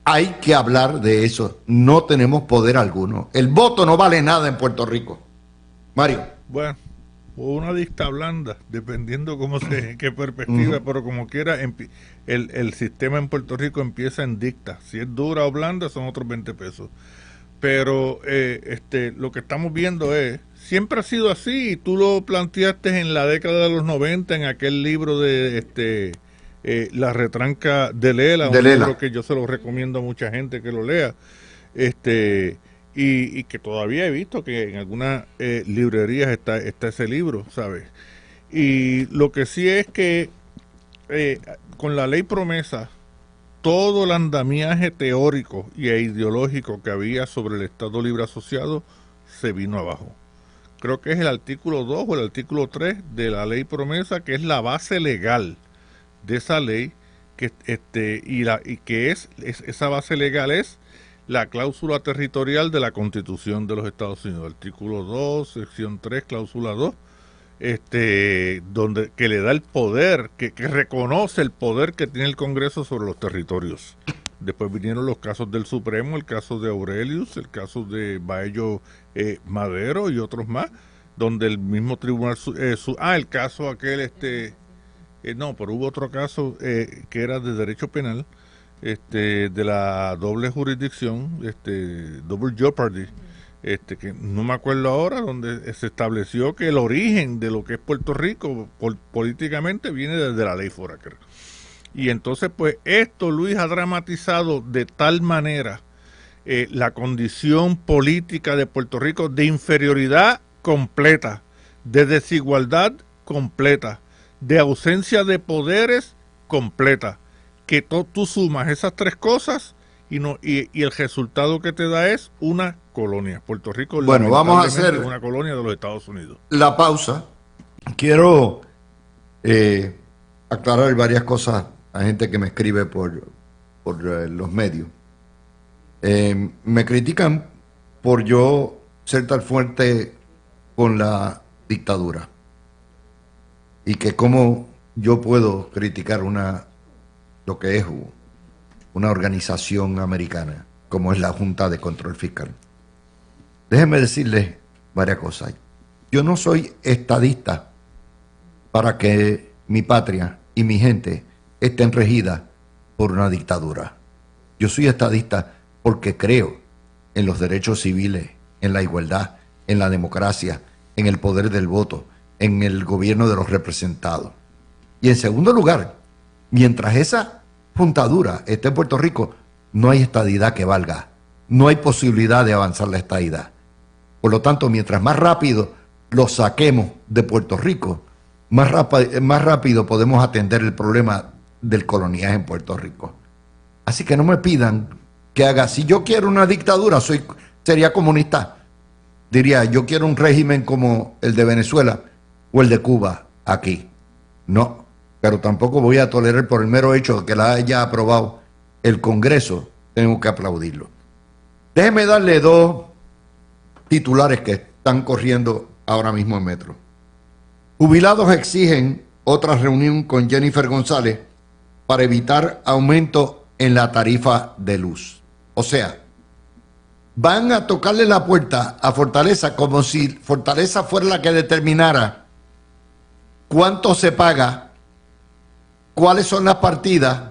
hay que hablar de eso. No tenemos poder alguno. El voto no vale nada en Puerto Rico. Mario. Bueno, una dicta blanda, dependiendo qué perspectiva, pero como quiera, el sistema en Puerto Rico empieza en dicta. Si es dura o blanda, son otros 20 pesos. Pero lo que estamos viendo siempre ha sido así, y tú lo planteaste en la década de los 90 en aquel libro de La retranca de Lela, un libro que yo se lo recomiendo a mucha gente que lo lea, y que todavía he visto que en algunas librerías está ese libro, ¿sabes? Y lo que sí es que con la ley promesa, todo el andamiaje teórico e ideológico que había sobre el Estado Libre Asociado se vino abajo. Creo que es el artículo 2 o el artículo 3 de la ley promesa, que es la base legal de esa ley, esa base legal es la cláusula territorial de la Constitución de los Estados Unidos, artículo 2, sección 3, cláusula 2, que le da el poder, que reconoce el poder que tiene el Congreso sobre los territorios. Después vinieron los casos del Supremo, el caso de Aurelius, el caso de Baello Madero y otros más, donde el mismo tribunal, el caso aquel, pero hubo otro caso que era de derecho penal, de la doble jurisdicción, double jeopardy, que no me acuerdo ahora, donde se estableció que el origen de lo que es Puerto Rico políticamente viene desde la ley Foraker. Y entonces, pues, esto, Luis, ha dramatizado de tal manera la condición política de Puerto Rico de inferioridad completa, de desigualdad completa, de ausencia de poderes completa, que tú sumas esas tres cosas y el resultado que te da es una colonia. Puerto Rico, bueno, vamos a hacer una colonia de los Estados Unidos. La pausa. Quiero aclarar varias cosas a gente que me escribe por los medios. Me critican por yo ser tan fuerte con la dictadura y que cómo yo puedo criticar lo que es una organización americana como es la Junta de Control Fiscal. Déjenme decirles varias cosas. Yo no soy estadista para que mi patria y mi gente estén regidas por una dictadura. Yo soy estadista porque creo en los derechos civiles, en la igualdad, en la democracia, en el poder del voto, en el gobierno de los representados. Y en segundo lugar, mientras esa juntadura esté en Puerto Rico, no hay estadidad que valga. No hay posibilidad de avanzar la estadidad. Por lo tanto, mientras más rápido lo saquemos de Puerto Rico, más rápido podemos atender el problema del coloniaje en Puerto Rico. Así que no me pidan que haga, si yo quiero una dictadura, sería comunista. Diría, yo quiero un régimen como el de Venezuela o el de Cuba aquí. No, pero tampoco voy a tolerar por el mero hecho de que la haya aprobado el Congreso, tengo que aplaudirlo. Déjeme darle dos titulares que están corriendo ahora mismo en Metro. Jubilados exigen otra reunión con Jennifer González para evitar aumento en la tarifa de luz. O sea, van a tocarle la puerta a Fortaleza como si Fortaleza fuera la que determinara cuánto se paga, cuáles son las partidas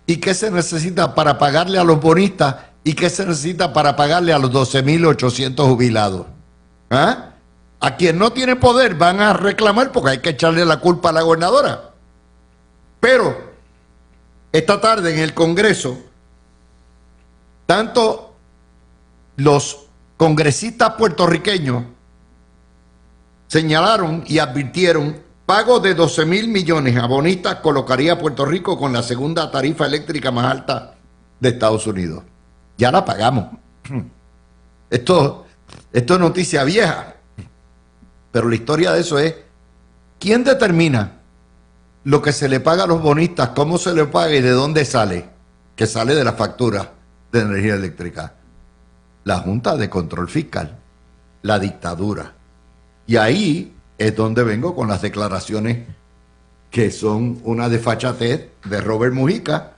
y qué se necesita para pagarle a los bonistas y qué se necesita para pagarle a los 12.800 jubilados. ¿Ah? A quien no tiene poder van a reclamar porque hay que echarle la culpa a la gobernadora. Pero esta tarde en el Congreso, tanto los congresistas puertorriqueños señalaron y advirtieron pago de 12.000 millones a bonistas colocaría a Puerto Rico con la segunda tarifa eléctrica más alta de Estados Unidos. Ya la pagamos. Esto es noticia vieja. Pero la historia de eso es, ¿quién determina lo que se le paga a los bonistas, cómo se le paga y de dónde sale? Que sale de la factura de energía eléctrica. La Junta de Control Fiscal, la dictadura. Y ahí es donde vengo con las declaraciones que son una desfachatez de Robert Mujica,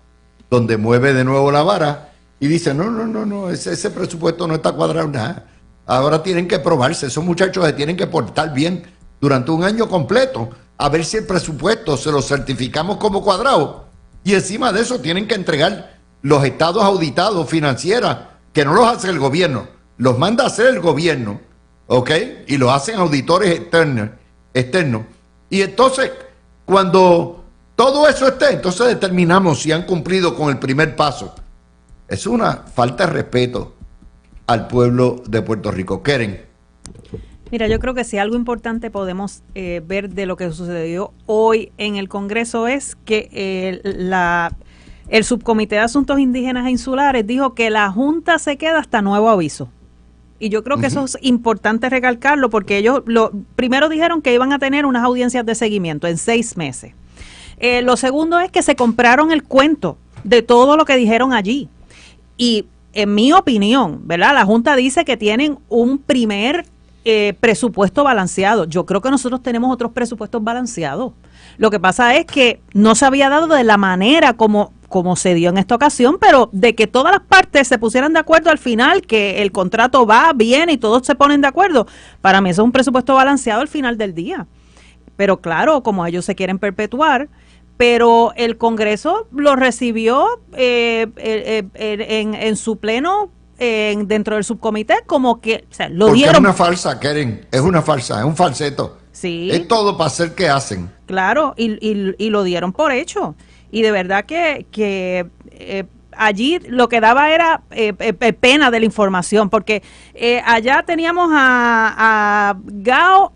donde mueve de nuevo la vara y dice, no, ese presupuesto no está cuadrado nada. Ahora tienen que probarse, esos muchachos se tienen que portar bien durante un año completo, a ver si el presupuesto se lo certificamos como cuadrado. Y encima de eso tienen que entregar los estados auditados financieros, que no los hace el gobierno, los manda a hacer el gobierno, ¿ok? Y lo hacen auditores externos. Y entonces, cuando todo eso esté, entonces determinamos si han cumplido con el primer paso. Es una falta de respeto al pueblo de Puerto Rico. Keren. Mira, yo creo que si algo importante podemos ver de lo que sucedió hoy en el Congreso es que el Subcomité de Asuntos Indígenas e Insulares dijo que la Junta se queda hasta nuevo aviso. Y yo creo que eso es importante recalcarlo porque ellos primero dijeron que iban a tener unas audiencias de seguimiento en 6 meses. Lo segundo es que se compraron el cuento de todo lo que dijeron allí. Y en mi opinión, ¿verdad? La Junta dice que tienen un primer presupuesto balanceado. Yo creo que nosotros tenemos otros presupuestos balanceados. Lo que pasa es que no se había dado de la manera como se dio en esta ocasión, pero de que todas las partes se pusieran de acuerdo al final, que el contrato va bien y todos se ponen de acuerdo. Para mí eso es un presupuesto balanceado al final del día. Pero claro, como ellos se quieren perpetuar, pero el Congreso lo recibió en su pleno dentro del subcomité como que, o sea, lo porque dieron. Es una farsa, Keren, es una farsa, es un falseto. Sí. Es todo para hacer que hacen. Claro, y lo dieron por hecho. Y de verdad que allí lo que daba era pena de la información, porque allá teníamos a Gao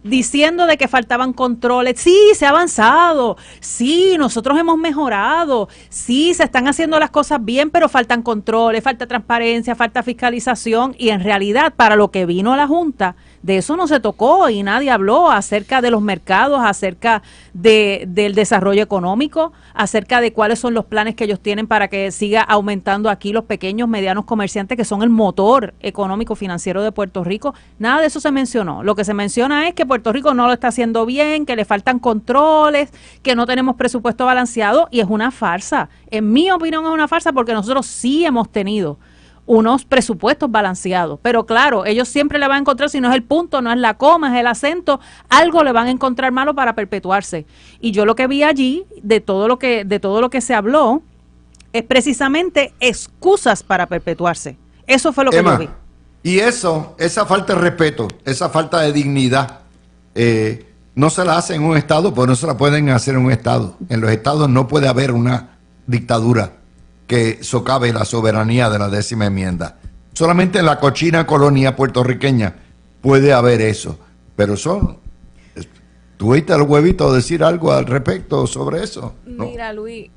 diciendo de que faltaban controles. Sí, se ha avanzado, sí, nosotros hemos mejorado, sí, se están haciendo las cosas bien, pero faltan controles, falta transparencia, falta fiscalización, y en realidad para lo que vino la Junta De eso no se tocó y nadie habló acerca de los mercados, acerca del desarrollo económico, acerca de cuáles son los planes que ellos tienen para que siga aumentando aquí los pequeños, medianos comerciantes que son el motor económico financiero de Puerto Rico. Nada de eso se mencionó. Lo que se menciona es que Puerto Rico no lo está haciendo bien, que le faltan controles, que no tenemos presupuesto balanceado, y es una farsa. En mi opinión es una farsa, porque nosotros sí hemos tenido unos presupuestos balanceados, pero claro, ellos siempre le van a encontrar, si no es el punto, no es la coma, es el acento, algo le van a encontrar malo para perpetuarse. Y yo lo que vi allí, de todo lo que se habló, es precisamente excusas para perpetuarse. Eso fue lo que yo vi. Y esa falta de respeto, esa falta de dignidad, no se la hace en un estado, pues no se la pueden hacer en un estado. En los estados no puede haber una dictadura que socave la soberanía de la 10ª enmienda. Solamente en la cochina colonia puertorriqueña puede haber eso. Pero ¿tú oíste al huevito decir algo al respecto sobre eso? No. Mira, Luis,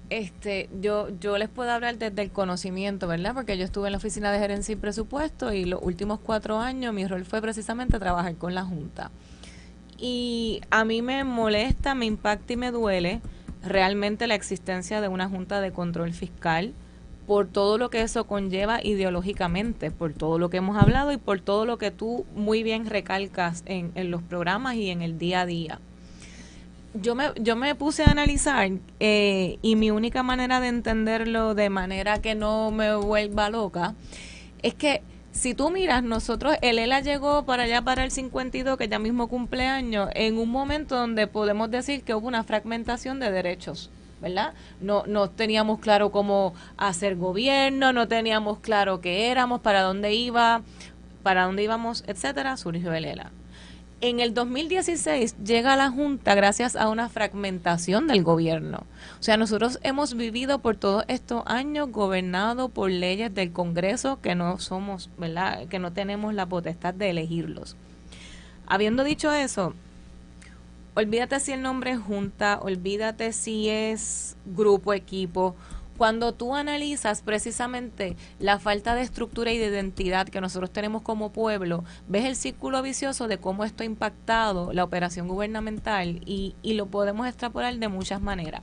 yo les puedo hablar desde el conocimiento, ¿verdad? Porque yo estuve en la Oficina de Gerencia y Presupuesto y los últimos 4 años mi rol fue precisamente trabajar con la Junta. Y a mí me molesta, me impacta y me duele realmente la existencia de una Junta de Control Fiscal, por todo lo que eso conlleva ideológicamente, por todo lo que hemos hablado y por todo lo que tú muy bien recalcas en los programas y en el día a día. Yo me puse a analizar y mi única manera de entenderlo de manera que no me vuelva loca es que si tú miras, el ELA llegó para allá para el 52, que ya mismo cumpleaños, en un momento donde podemos decir que hubo una fragmentación de derechos, ¿verdad? No teníamos claro cómo hacer gobierno, no teníamos claro qué éramos, para dónde íbamos, etcétera, surgió el ELA. En el 2016 llega la Junta gracias a una fragmentación del gobierno. O sea, nosotros hemos vivido por todos estos años gobernado por leyes del Congreso que no somos, ¿verdad? Que no tenemos la potestad de elegirlos. Habiendo dicho eso, olvídate si el nombre es Junta, olvídate si es grupo, equipo. Cuando tú analizas precisamente la falta de estructura y de identidad que nosotros tenemos como pueblo, ves el círculo vicioso de cómo esto ha impactado la operación gubernamental y lo podemos extrapolar de muchas maneras.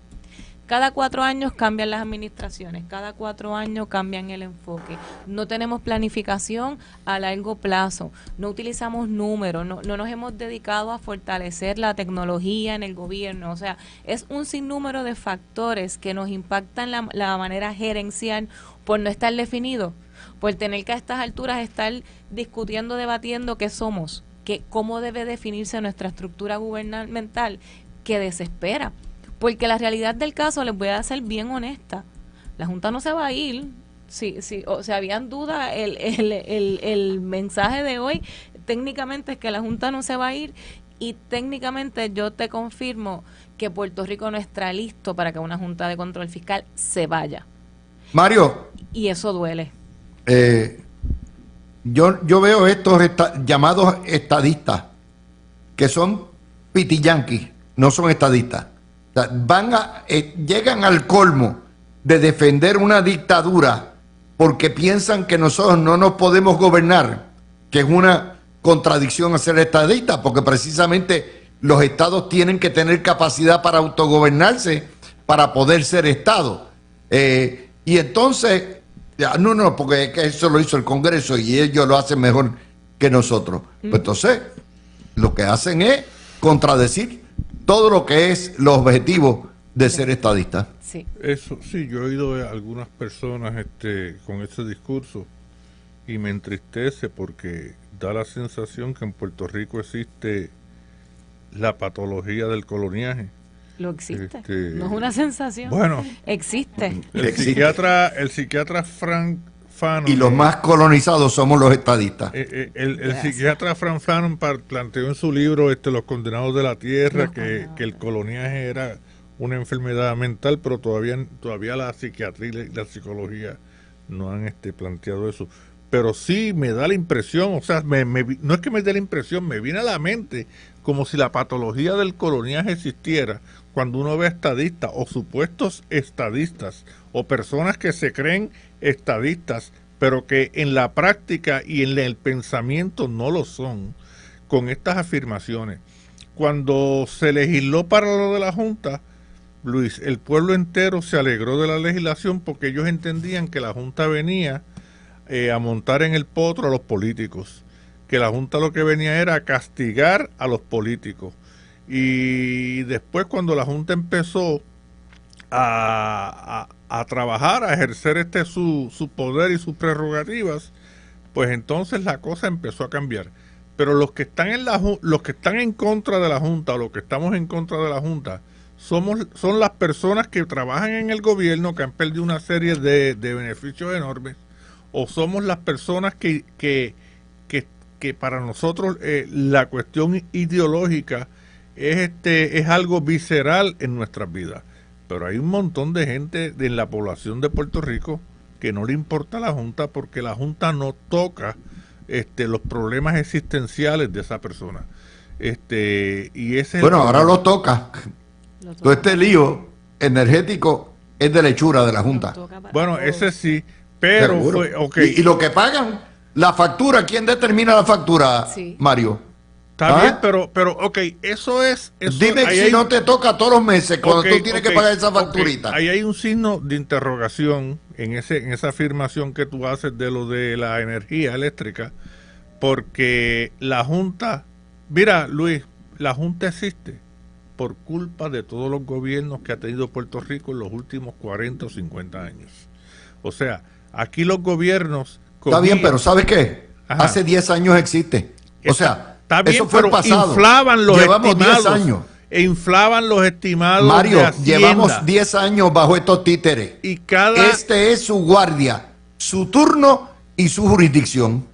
Cada 4 años cambian las administraciones, cada 4 años cambian el enfoque. No tenemos planificación a largo plazo, no utilizamos números, no nos hemos dedicado a fortalecer la tecnología en el gobierno. O sea, es un sinnúmero de factores que nos impactan la manera gerencial por no estar definido, por tener que a estas alturas estar discutiendo, debatiendo qué somos, cómo debe definirse nuestra estructura gubernamental, que desespera. Porque la realidad del caso, les voy a ser bien honesta, la Junta no se va a ir. Si habían dudas, el mensaje de hoy técnicamente es que la Junta no se va a ir, y técnicamente yo te confirmo que Puerto Rico no está listo para que una Junta de Control Fiscal se vaya. Mario. Y eso duele. Yo veo estos llamados estadistas, que son pitiyanquis, no son estadistas. O sea, llegan al colmo de defender una dictadura porque piensan que nosotros no nos podemos gobernar, que es una contradicción a ser estadista, porque precisamente los estados tienen que tener capacidad para autogobernarse para poder ser estado. Y entonces, porque eso lo hizo el Congreso y ellos lo hacen mejor que nosotros. Pues entonces, lo que hacen es contradecir todo lo que es los objetivos de ser estadista. Sí. Eso sí, yo he oído a algunas personas con ese discurso y me entristece porque da la sensación que en Puerto Rico existe la patología del coloniaje. Lo existe. No es una sensación. Bueno, existe. El psiquiatra Frank Fanon, y los más colonizados somos los estadistas. El psiquiatra Frank Fanon planteó en su libro Los Condenados de la Tierra que el coloniaje era una enfermedad mental, pero todavía la psiquiatría y la psicología no han planteado eso. Pero sí me da la impresión, o sea, no es que me dé la impresión, me viene a la mente como si la patología del coloniaje existiera cuando uno ve estadistas o supuestos estadistas o personas que se creen estadistas, pero que en la práctica y en el pensamiento no lo son, con estas afirmaciones. Cuando se legisló para lo de la Junta, Luis, el pueblo entero se alegró de la legislación porque ellos entendían que la Junta venía a montar en el potro a los políticos, que la Junta lo que venía era a castigar a los políticos. Y después cuando la Junta empezó a trabajar, a ejercer su poder y sus prerrogativas, pues entonces la cosa empezó a cambiar. Pero los que están los que están en contra de la Junta, o los que estamos en contra de la Junta, son las personas que trabajan en el gobierno, que han perdido una serie de beneficios enormes, o somos las personas que para nosotros la cuestión ideológica es algo visceral en nuestras vidas. Pero hay un montón de gente en la población de Puerto Rico que no le importa la Junta, porque la Junta no toca los problemas existenciales de esa persona. Y ese bueno, ahora lo toca. Todo este lío energético es de lechura de la Junta. Bueno, ese sí, pero y lo que pagan, la factura, ¿quién determina la factura, sí, Mario? Está bien, pero ok, eso dime si no te toca todos los meses cuando tú tienes que pagar esa facturita. Ahí hay un signo de interrogación en esa afirmación que tú haces de lo de la energía eléctrica, porque la Junta, mira Luis, la Junta existe por culpa de todos los gobiernos que ha tenido Puerto Rico en los últimos 40 o 50 años. O sea, aquí los gobiernos... Está bien, pero ¿sabes qué? Ajá, hace 10 años existe. O sea... Está bien, eso fue el pasado. Inflaban los llevamos estimados. 10 años. E inflaban los estimados. Mario, de Hacienda. Llevamos 10 años bajo estos títeres. Y este es su guardia, su turno y su jurisdicción.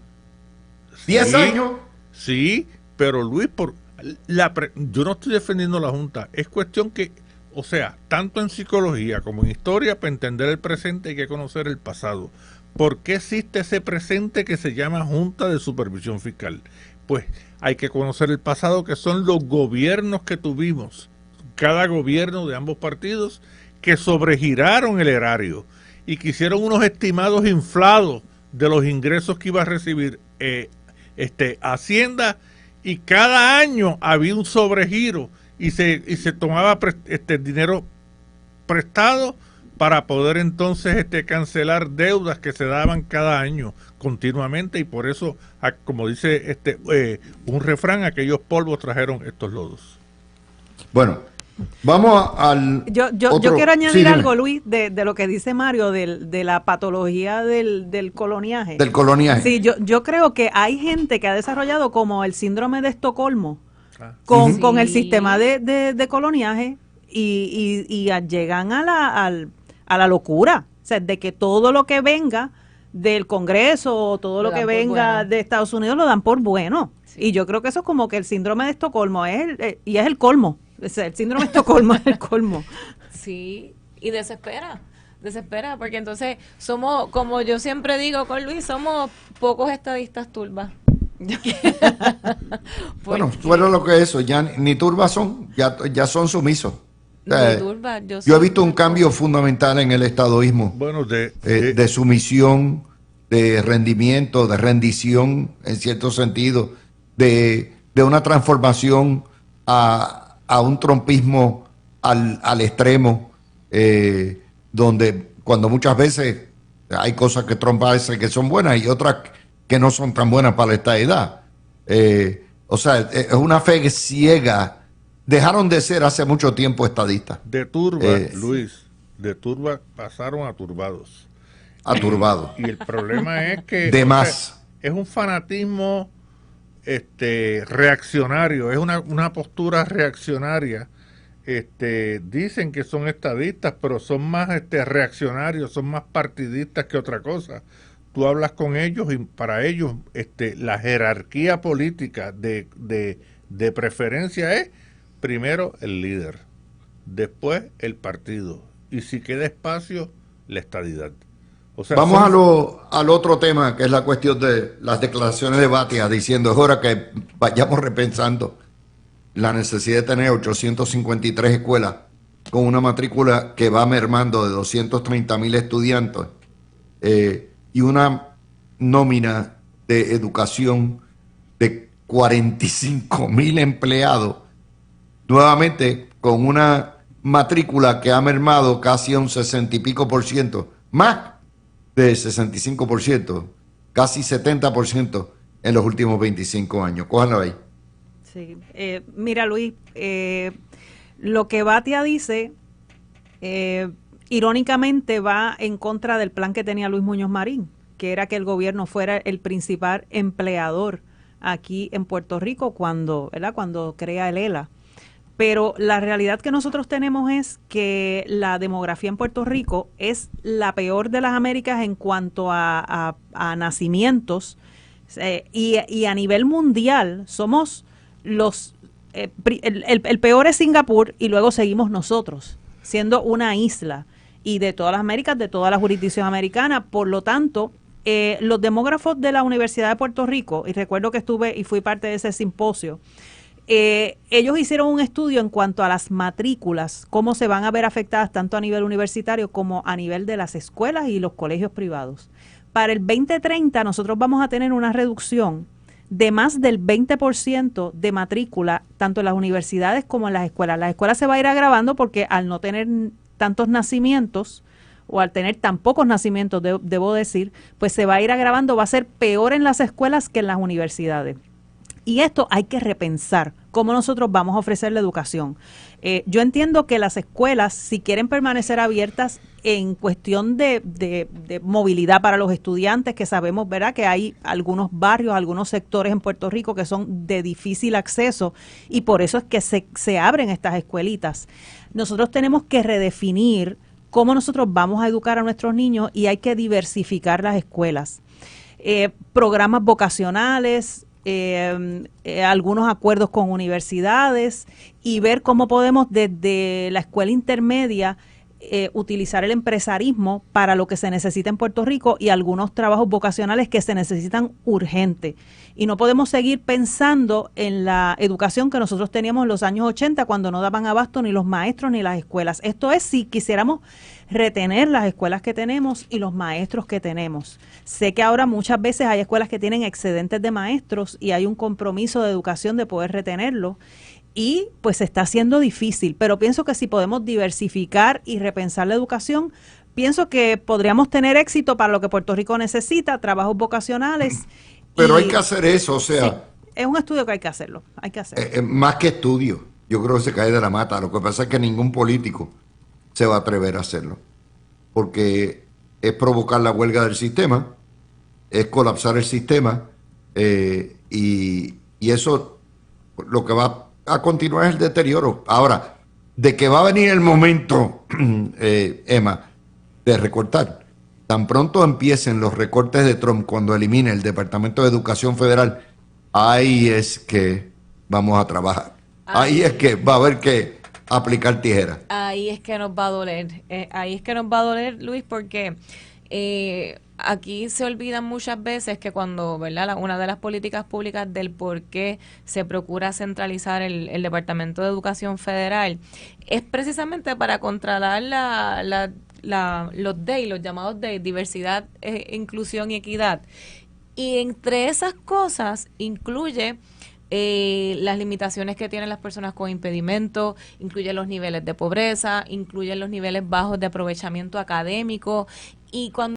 10 años. Sí, pero Luis, yo no estoy defendiendo a la Junta. Es cuestión que, o sea, tanto en psicología como en historia, para entender el presente hay que conocer el pasado. ¿Por qué existe ese presente que se llama Junta de Supervisión Fiscal? Pues hay que conocer el pasado, que son los gobiernos que tuvimos, cada gobierno de ambos partidos, que sobregiraron el erario y que hicieron unos estimados inflados de los ingresos que iba a recibir Hacienda, y cada año había un sobregiro y se tomaba dinero prestado para poder entonces cancelar deudas que se daban cada año continuamente, y por eso, como dice un refrán, aquellos polvos trajeron estos lodos. Bueno, vamos al yo quiero añadir algo, Luis, de lo que dice Mario, de la patología del coloniaje. Del coloniaje. Sí, yo creo que hay gente que ha desarrollado como el síndrome de Estocolmo con el sistema de coloniaje y llegan a la locura, o sea, de que todo lo que venga del Congreso o todo lo que venga de Estados Unidos lo dan por bueno. Sí. Y yo creo que eso es como que el síndrome de Estocolmo es el colmo. El síndrome de Estocolmo es el colmo. Sí, y desespera, porque entonces somos, como yo siempre digo con Luis, somos pocos estadistas turbas. Bueno, fuera lo que eso, ya ni turbas son, ya son sumisos. Yo he visto un cambio fundamental en el estadoísmo, de sumisión, de rendimiento, de rendición, en cierto sentido, de una transformación a un trumpismo al extremo, donde cuando muchas veces hay cosas que Trump hace que son buenas y otras que no son tan buenas para la estadidad. O sea, es una fe ciega. Dejaron de ser hace mucho tiempo estadistas. De turba, Luis, de turba pasaron a turbados. A turbados. Y el problema es que es un fanatismo reaccionario, es una postura reaccionaria. Dicen que son estadistas, pero son más reaccionarios, son más partidistas que otra cosa. Tú hablas con ellos y para ellos la jerarquía política de preferencia es primero el líder, después el partido, y si queda espacio, la estadidad. O sea, vamos al otro tema, que es la cuestión de las declaraciones de Batia, diciendo es hora que vayamos repensando la necesidad de tener 853 escuelas con una matrícula que va mermando de 230,000 estudiantes y una nómina de educación de 45,000 empleados, nuevamente con una matrícula que ha mermado casi a un 60 y pico por ciento, más de 65%, casi 70% en los últimos 25 años. Cójanlo ahí. Sí. Mira, Luis, lo que Batia dice, irónicamente va en contra del plan que tenía Luis Muñoz Marín, que era que el gobierno fuera el principal empleador aquí en Puerto Rico cuando crea el ELA. Pero la realidad que nosotros tenemos es que la demografía en Puerto Rico es la peor de las Américas en cuanto a nacimientos, y a nivel mundial somos el peor es Singapur y luego seguimos nosotros, siendo una isla y de todas las Américas, de todas las jurisdicciones americanas. Por lo tanto, los demógrafos de la Universidad de Puerto Rico, y recuerdo que estuve y fui parte de ese simposio, ellos hicieron un estudio en cuanto a las matrículas, cómo se van a ver afectadas tanto a nivel universitario como a nivel de las escuelas y los colegios privados. Para el 2030 nosotros vamos a tener una reducción de más del 20% de matrícula, tanto en las universidades como en las escuelas. Las escuelas se va a ir agravando porque al no tener tantos nacimientos, o al tener tan pocos nacimientos, debo decir, pues se va a ir agravando, va a ser peor en las escuelas que en las universidades. Y esto hay que repensar cómo nosotros vamos a ofrecer la educación. Yo entiendo que las escuelas, si quieren permanecer abiertas en cuestión de movilidad para los estudiantes, que sabemos, ¿verdad?, que hay algunos barrios, algunos sectores en Puerto Rico que son de difícil acceso y por eso es que se abren estas escuelitas. Nosotros tenemos que redefinir cómo nosotros vamos a educar a nuestros niños y hay que diversificar las escuelas. Programas vocacionales, algunos acuerdos con universidades y ver cómo podemos desde la escuela intermedia utilizar el empresarismo para lo que se necesita en Puerto Rico y algunos trabajos vocacionales que se necesitan urgente. Y no podemos seguir pensando en la educación que nosotros teníamos en los años 80 cuando no daban abasto ni los maestros ni las escuelas. Esto es si quisiéramos retener las escuelas que tenemos y los maestros que tenemos. Sé que ahora muchas veces hay escuelas que tienen excedentes de maestros y hay un compromiso de educación de poder retenerlos. Y pues se está haciendo difícil, pero pienso que si podemos diversificar y repensar la educación, pienso que podríamos tener éxito para lo que Puerto Rico necesita, trabajos vocacionales. Pero hay que hacer eso, o sea... Sí, es un estudio que hay que hacerlo, más que estudio, yo creo que se cae de la mata. Lo que pasa es que ningún político se va a atrever a hacerlo, porque es provocar la huelga del sistema, es colapsar el sistema, y eso lo que va a continuar es el deterioro. Ahora, de que va a venir el momento, Emma, de recortar. Tan pronto empiecen los recortes de Trump, cuando elimine el Departamento de Educación Federal, ahí es que vamos a trabajar. Ahí es que va a haber que aplicar tijeras. Ahí es que nos va a doler. Ahí es que nos va a doler, Luis, porque aquí se olvidan muchas veces que cuando, ¿verdad?, una de las políticas públicas del por qué se procura centralizar el Departamento de Educación Federal es precisamente para controlar los DEI, los llamados DEI, diversidad, inclusión y equidad. Y entre esas cosas incluye las limitaciones que tienen las personas con impedimento, incluye los niveles de pobreza, incluye los niveles bajos de aprovechamiento académico. Y cuando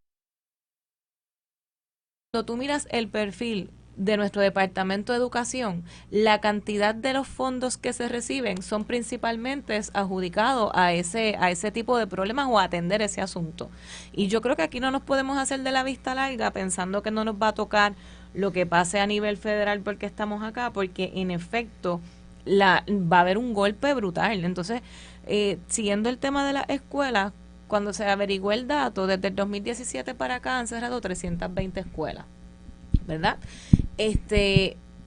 tú miras el perfil de nuestro Departamento de Educación, la cantidad de los fondos que se reciben son principalmente adjudicados a ese tipo de problemas o a atender ese asunto. Y yo creo que aquí no nos podemos hacer de la vista larga pensando que no nos va a tocar lo que pase a nivel federal porque estamos acá, porque en efecto va a haber un golpe brutal. Entonces, siguiendo el tema de las escuelas, cuando se averiguó el dato, desde el 2017 para acá han cerrado 320 escuelas, ¿verdad?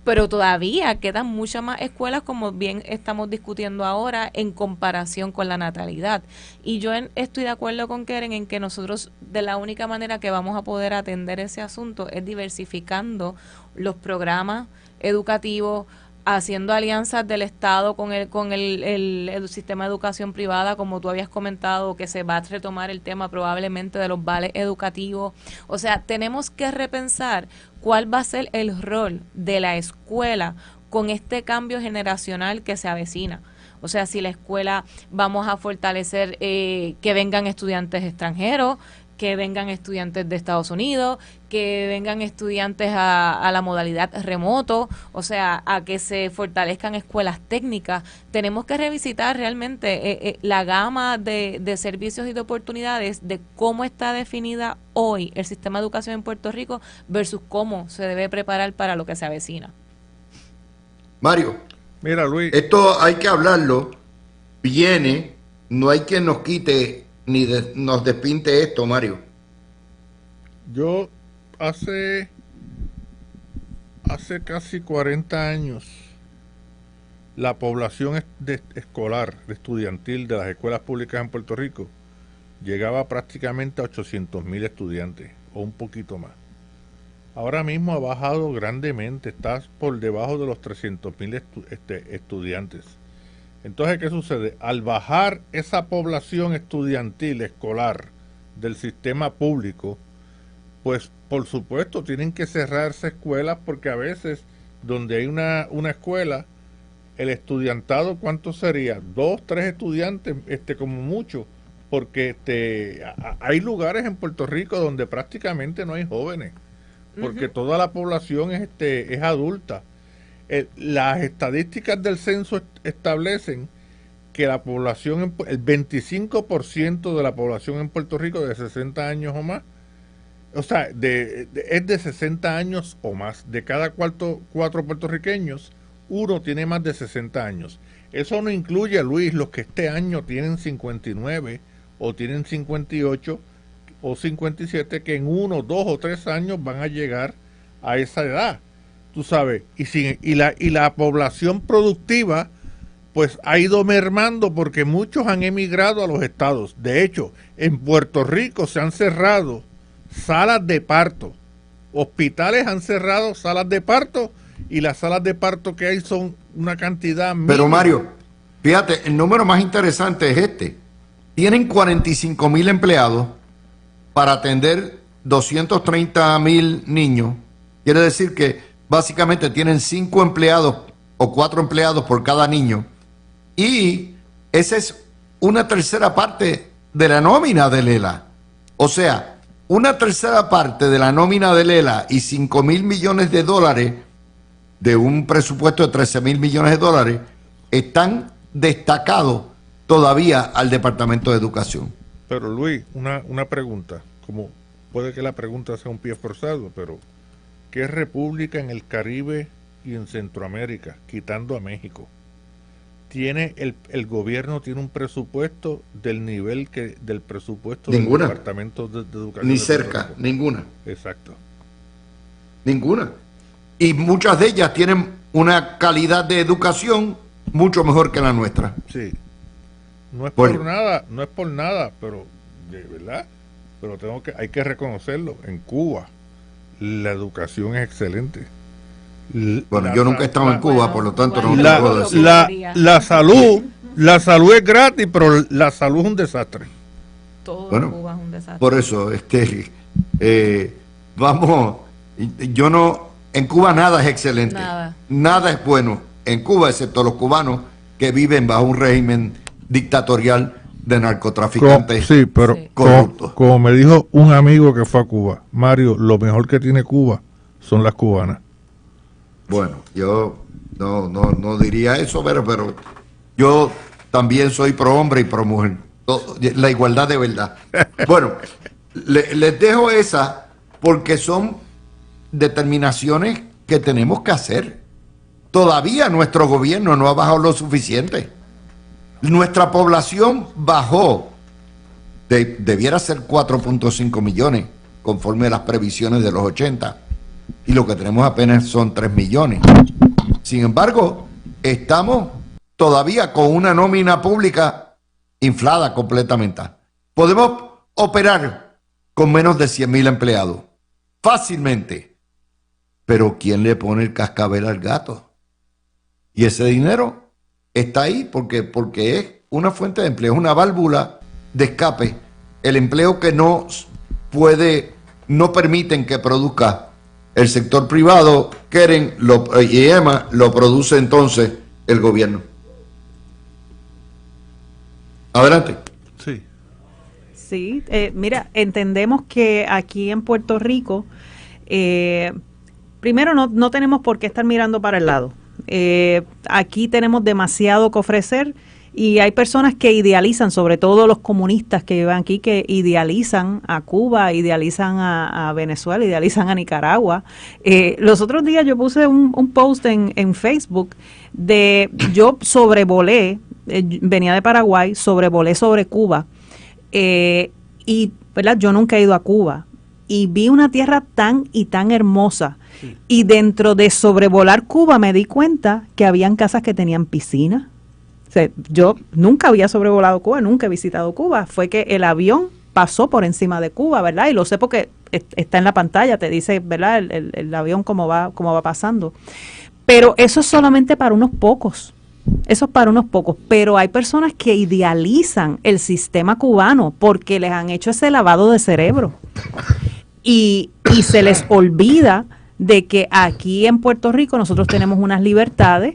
Pero todavía quedan muchas más escuelas, como bien estamos discutiendo ahora, en comparación con la natalidad. Y yo estoy de acuerdo con Keren en que nosotros, de la única manera que vamos a poder atender ese asunto es diversificando los programas educativos, haciendo alianzas del Estado con el sistema de educación privada, como tú habías comentado, que se va a retomar el tema probablemente de los vales educativos. O sea, tenemos que repensar cuál va a ser el rol de la escuela con este cambio generacional que se avecina. O sea, si la escuela vamos a fortalecer que vengan estudiantes extranjeros, que vengan estudiantes de Estados Unidos, que vengan estudiantes a la modalidad remoto, o sea, a que se fortalezcan escuelas técnicas. Tenemos que revisitar realmente la gama de servicios y de oportunidades de cómo está definida hoy el sistema de educación en Puerto Rico versus cómo se debe preparar para lo que se avecina. Mario, Mira, Luis, esto hay que hablarlo, viene, no hay quien nos quite ni nos despinte esto, Mario. yo hace casi 40 años, la población escolar, estudiantil de las escuelas públicas en Puerto Rico llegaba prácticamente a 800,000 estudiantes, o un poquito más. Ahora mismo ha bajado grandemente, está por debajo de los 300,000 estudiantes. Entonces, ¿qué sucede? Al bajar esa población estudiantil, escolar, del sistema público, pues por supuesto tienen que cerrarse escuelas, porque a veces donde hay una escuela, el estudiantado, ¿cuánto sería? 2, 3 estudiantes, como mucho, porque hay lugares en Puerto Rico donde prácticamente no hay jóvenes, porque toda la población es adulta. Las estadísticas del censo establecen que la población, el 25% de la población en Puerto Rico de 60 años o más, o sea, es de 60 años o más. De cada 4 puertorriqueños, uno tiene más de 60 años. Eso no incluye, Luis, los que este año tienen 59 o tienen 58 o 57, que en 1, 2 o 3 años van a llegar a esa edad. Tú sabes, y la población productiva pues ha ido mermando, porque muchos han emigrado a los estados. De hecho, en Puerto Rico se han cerrado salas de parto, hospitales han cerrado salas de parto, y las salas de parto que hay son una cantidad mínima. Pero Mario, fíjate, el número más interesante es este. Tienen 45,000 empleados para atender 230,000 niños. Quiere decir que básicamente tienen 5 empleados o 4 empleados por cada niño. Y esa es una tercera parte de la nómina de Lela. O sea, una tercera parte de la nómina de Lela y 5,000 millones de dólares de un presupuesto de 13,000 millones de dólares están destacados todavía al Departamento de Educación. Pero Luis, una pregunta, como puede que la pregunta sea un pie forzado, pero ¿qué república en el Caribe y en Centroamérica, quitando a México, tiene el gobierno tiene un presupuesto del nivel del presupuesto Ninguna. del Departamento de Educación? Ni de cerca, Puerto Rico? ninguna. Exacto. Ninguna. Y muchas de ellas tienen una calidad de educación mucho mejor que la nuestra. Sí. No es Bueno. por nada, no es por nada, pero de verdad, pero hay que reconocerlo. En Cuba la educación es excelente. Bueno, yo nunca he estado en Cuba, por lo tanto no bueno, te puedo decir. La salud es gratis, pero la salud es un desastre. Todo Bueno, en Cuba es un desastre. Por eso, vamos, yo no, en Cuba nada es excelente. Nada es bueno en Cuba, excepto los cubanos que viven bajo un régimen dictatorial de narcotraficantes Sí, pero corruptos. como me dijo un amigo que fue a Cuba, Mario, lo mejor que tiene Cuba son las cubanas. Bueno, yo no diría eso, pero yo también soy pro hombre y pro mujer. La igualdad de verdad. Bueno, les dejo esa porque son determinaciones que tenemos que hacer. Todavía nuestro gobierno no ha bajado lo suficiente. Nuestra población bajó. Debiera ser 4.5 millones, conforme a las previsiones de los 80. Y lo que tenemos apenas son 3 millones. Sin embargo, estamos todavía con una nómina pública inflada completamente. Podemos operar con menos de 100,000 empleados, fácilmente. Pero ¿quién le pone el cascabel al gato? Y ese dinero está ahí porque es una fuente de empleo, es una válvula de escape. El empleo que no permiten que produzca el sector privado, y EMA lo produce entonces el gobierno. Adelante. Sí. Sí, mira, entendemos que aquí en Puerto Rico, primero no tenemos por qué estar mirando para el lado. Aquí tenemos demasiado que ofrecer y hay personas que idealizan, sobre todo los comunistas que viven aquí, que idealizan a Cuba, idealizan a Venezuela, idealizan a Nicaragua. Los otros días yo puse un post en Facebook yo sobrevolé, venía de Paraguay, sobrevolé sobre Cuba. Y ¿verdad? Yo nunca he ido a Cuba y vi una tierra tan y tan hermosa, sí. Y dentro de sobrevolar Cuba me di cuenta que habían casas que tenían piscina. O sea, yo nunca había sobrevolado Cuba, nunca he visitado Cuba, fue que el avión pasó por encima de Cuba, ¿verdad? Y lo sé porque está en la pantalla, te dice, ¿verdad? El avión cómo va pasando. Pero eso es solamente para unos pocos. Eso es para unos pocos, pero hay personas que idealizan el sistema cubano porque les han hecho ese lavado de cerebro y se les olvida de que aquí en Puerto Rico nosotros tenemos unas libertades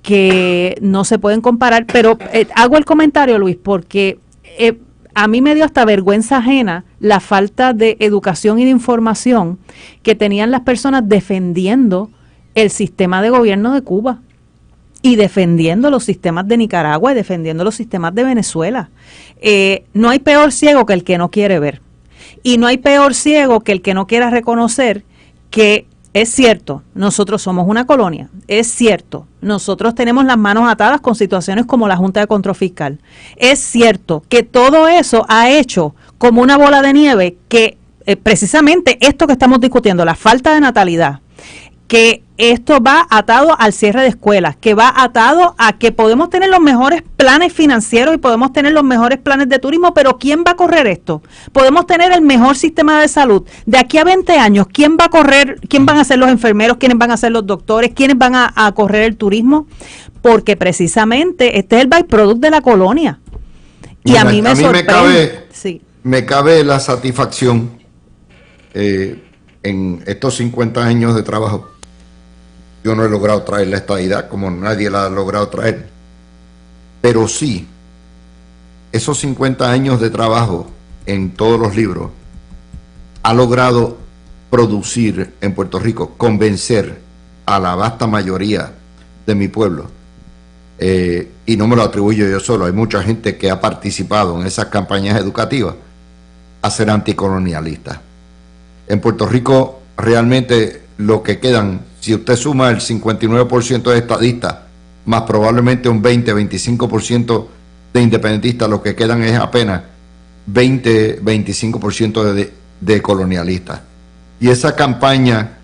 que no se pueden comparar, pero hago el comentario, Luis, porque a mí me dio hasta vergüenza ajena la falta de educación y de información que tenían las personas defendiendo el sistema de gobierno de Cuba. Y defendiendo los sistemas de Nicaragua y defendiendo los sistemas de Venezuela. No hay peor ciego que el que no quiere ver. Y no hay peor ciego que el que no quiera reconocer que es cierto, nosotros somos una colonia. Es cierto, nosotros tenemos las manos atadas con situaciones como la Junta de Control Fiscal. Es cierto que todo eso ha hecho como una bola de nieve que precisamente esto que estamos discutiendo, la falta de natalidad, que esto va atado al cierre de escuelas, que va atado a que podemos tener los mejores planes financieros y podemos tener los mejores planes de turismo, pero ¿quién va a correr esto? Podemos tener el mejor sistema de salud. De aquí a 20 años, ¿quién va a correr? ¿Quién van a ser los enfermeros? ¿Quiénes van a ser los doctores? ¿Quiénes van a correr el turismo? Porque precisamente este es el byproduct de la colonia. Y a mí me sorprende. Me cabe la satisfacción en estos 50 años de trabajo. Yo no he logrado traer la estadidad como nadie la ha logrado traer. Pero sí, esos 50 años de trabajo en todos los libros ha logrado producir en Puerto Rico, convencer a la vasta mayoría de mi pueblo. Y no me lo atribuyo yo solo, hay mucha gente que ha participado en esas campañas educativas a ser anticolonialistas. En Puerto Rico realmente lo que quedan, si usted suma el 59% de estadistas, más probablemente un 20-25% de independentistas, lo que quedan es apenas 20-25% de colonialistas. Y esa campaña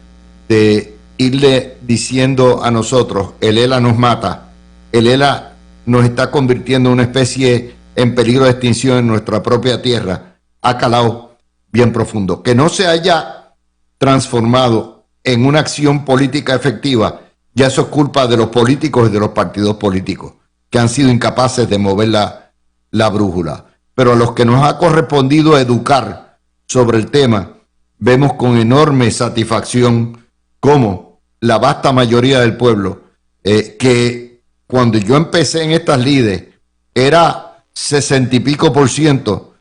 de irle diciendo a nosotros, el ELA nos mata, el ELA nos está convirtiendo en una especie en peligro de extinción en nuestra propia tierra, ha calado bien profundo. Que no se haya transformado en una acción política efectiva, ya eso es culpa de los políticos y de los partidos políticos, que han sido incapaces de mover la brújula. Pero a los que nos ha correspondido educar sobre el tema, vemos con enorme satisfacción cómo la vasta mayoría del pueblo, que cuando yo empecé en estas lides, era 60 y pico %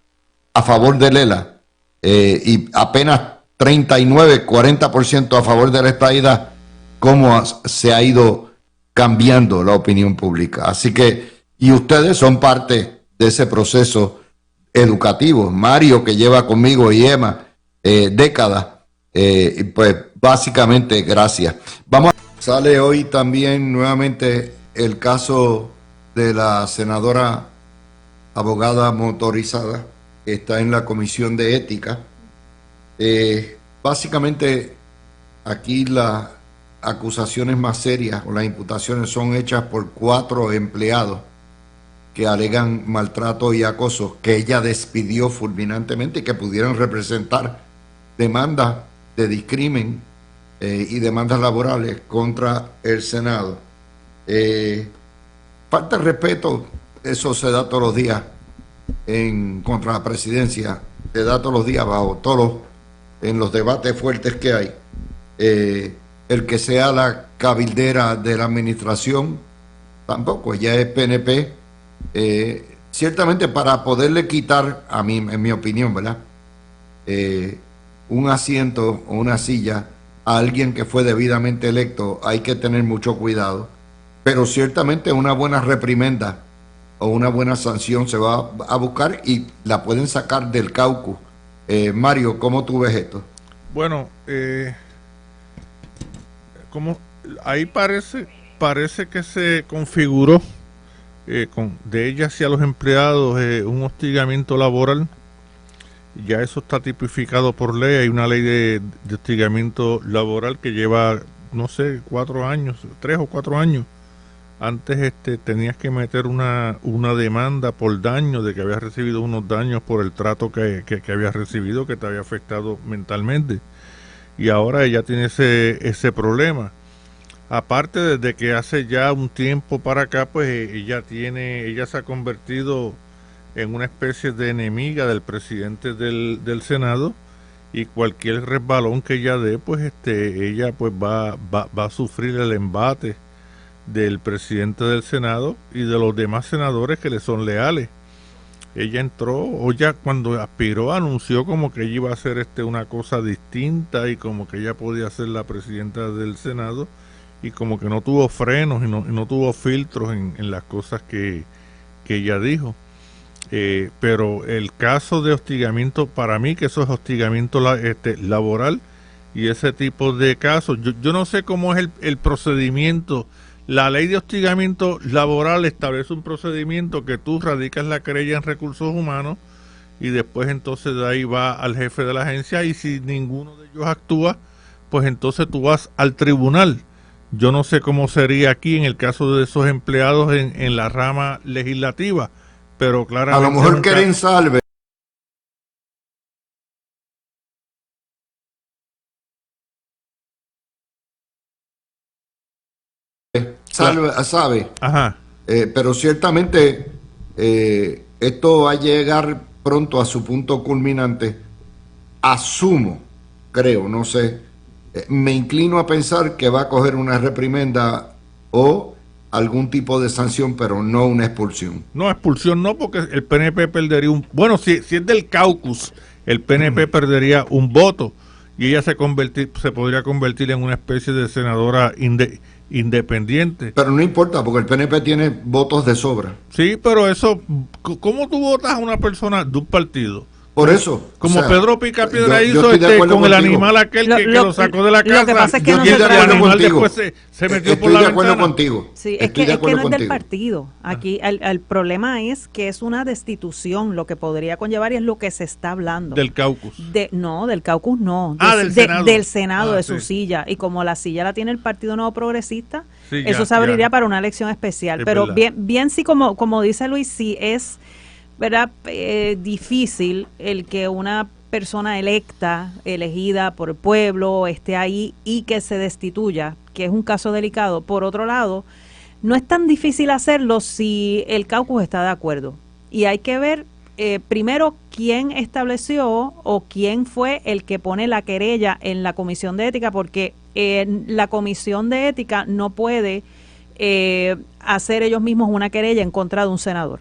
a favor de Lela, y apenas 39-40% a favor de la estadidad, cómo se ha ido cambiando la opinión pública. Así que, y ustedes son parte de ese proceso educativo. Mario, que lleva conmigo, y Emma, décadas, pues básicamente gracias. Sale hoy también nuevamente el caso de la senadora abogada motorizada, que está en la Comisión de Ética. Básicamente aquí las acusaciones más serias o las imputaciones son hechas por 4 empleados que alegan maltrato y acoso que ella despidió fulminantemente y que pudieran representar demandas de discrimen y demandas laborales contra el Senado. Falta de respeto, eso se da todos los días contra la presidencia, se da todos los días en los debates fuertes que hay. El que sea la cabildera de la administración, tampoco, ella es PNP, ciertamente para poderle quitar, a mí, en mi opinión, ¿verdad? Un asiento o una silla a alguien que fue debidamente electo, hay que tener mucho cuidado, pero ciertamente una buena reprimenda o una buena sanción se va a buscar y la pueden sacar del caucus. Mario, ¿cómo tú ves esto? Bueno, como ahí parece que se configuró de ella hacia los empleados un hostigamiento laboral. Ya eso está tipificado por ley. Hay una ley de hostigamiento laboral que lleva, no sé, 4 años, 3 o 4 años. Antes tenías que meter una demanda por daño, de que habías recibido unos daños por el trato que habías recibido, que te había afectado mentalmente. Y ahora ella tiene ese problema. Aparte, desde que hace ya un tiempo para acá, pues ella se ha convertido en una especie de enemiga del presidente del Senado, y cualquier resbalón que ella dé, pues ella pues va a sufrir el embate del presidente del Senado y de los demás senadores que le son leales. Ella entró, o ya cuando aspiró, anunció como que ella iba a hacer una cosa distinta y como que ella podía ser la presidenta del Senado, y como que no tuvo frenos y no tuvo filtros en las cosas que ella dijo. Pero el caso de hostigamiento, para mí que eso es hostigamiento laboral, y ese tipo de casos, yo no sé cómo es el procedimiento. La ley de hostigamiento laboral establece un procedimiento que tú radicas la querella en recursos humanos y después entonces de ahí va al jefe de la agencia, y si ninguno de ellos actúa, pues entonces tú vas al tribunal. Yo no sé cómo sería aquí en el caso de esos empleados en la rama legislativa, pero claramente... A lo mejor quieren salve. Sabe. Ajá. Pero ciertamente esto va a llegar pronto a su punto culminante. Asumo, creo, no sé, me inclino a pensar que va a coger una reprimenda o algún tipo de sanción, pero no una expulsión. No, expulsión no, porque el PNP perdería bueno, si es del caucus, el PNP perdería un voto y ella se podría convertir en una especie de senadora independiente. Pero no importa, porque el PNP tiene votos de sobra. Sí, pero eso, ¿cómo tú votas a una persona de un partido? Por eso. Como Pedro Picapiedra hizo con contigo. El animal aquel que lo sacó de la casa. Lo que pasa es que yo estoy de acuerdo contigo. Después se metió por la ventana. Estoy de acuerdo contigo. Sí, es que no es del partido. Aquí el problema es que es una destitución lo que podría conllevar, y es lo que se está hablando. Del caucus. No, del caucus no. Del Senado. Del Senado, de su sí. silla. Y como la silla la tiene el Partido Nuevo Progresista, sí, eso se abriría para una elección especial. Pero bien sí, como dice Luis, sí es... ¿verdad? Difícil el que una persona elegida por el pueblo, esté ahí y que se destituya, que es un caso delicado. Por otro lado, no es tan difícil hacerlo si el caucus está de acuerdo. Y hay que ver primero quién estableció o quién fue el que pone la querella en la Comisión de Ética, porque la Comisión de Ética no puede hacer ellos mismos una querella en contra de un senador.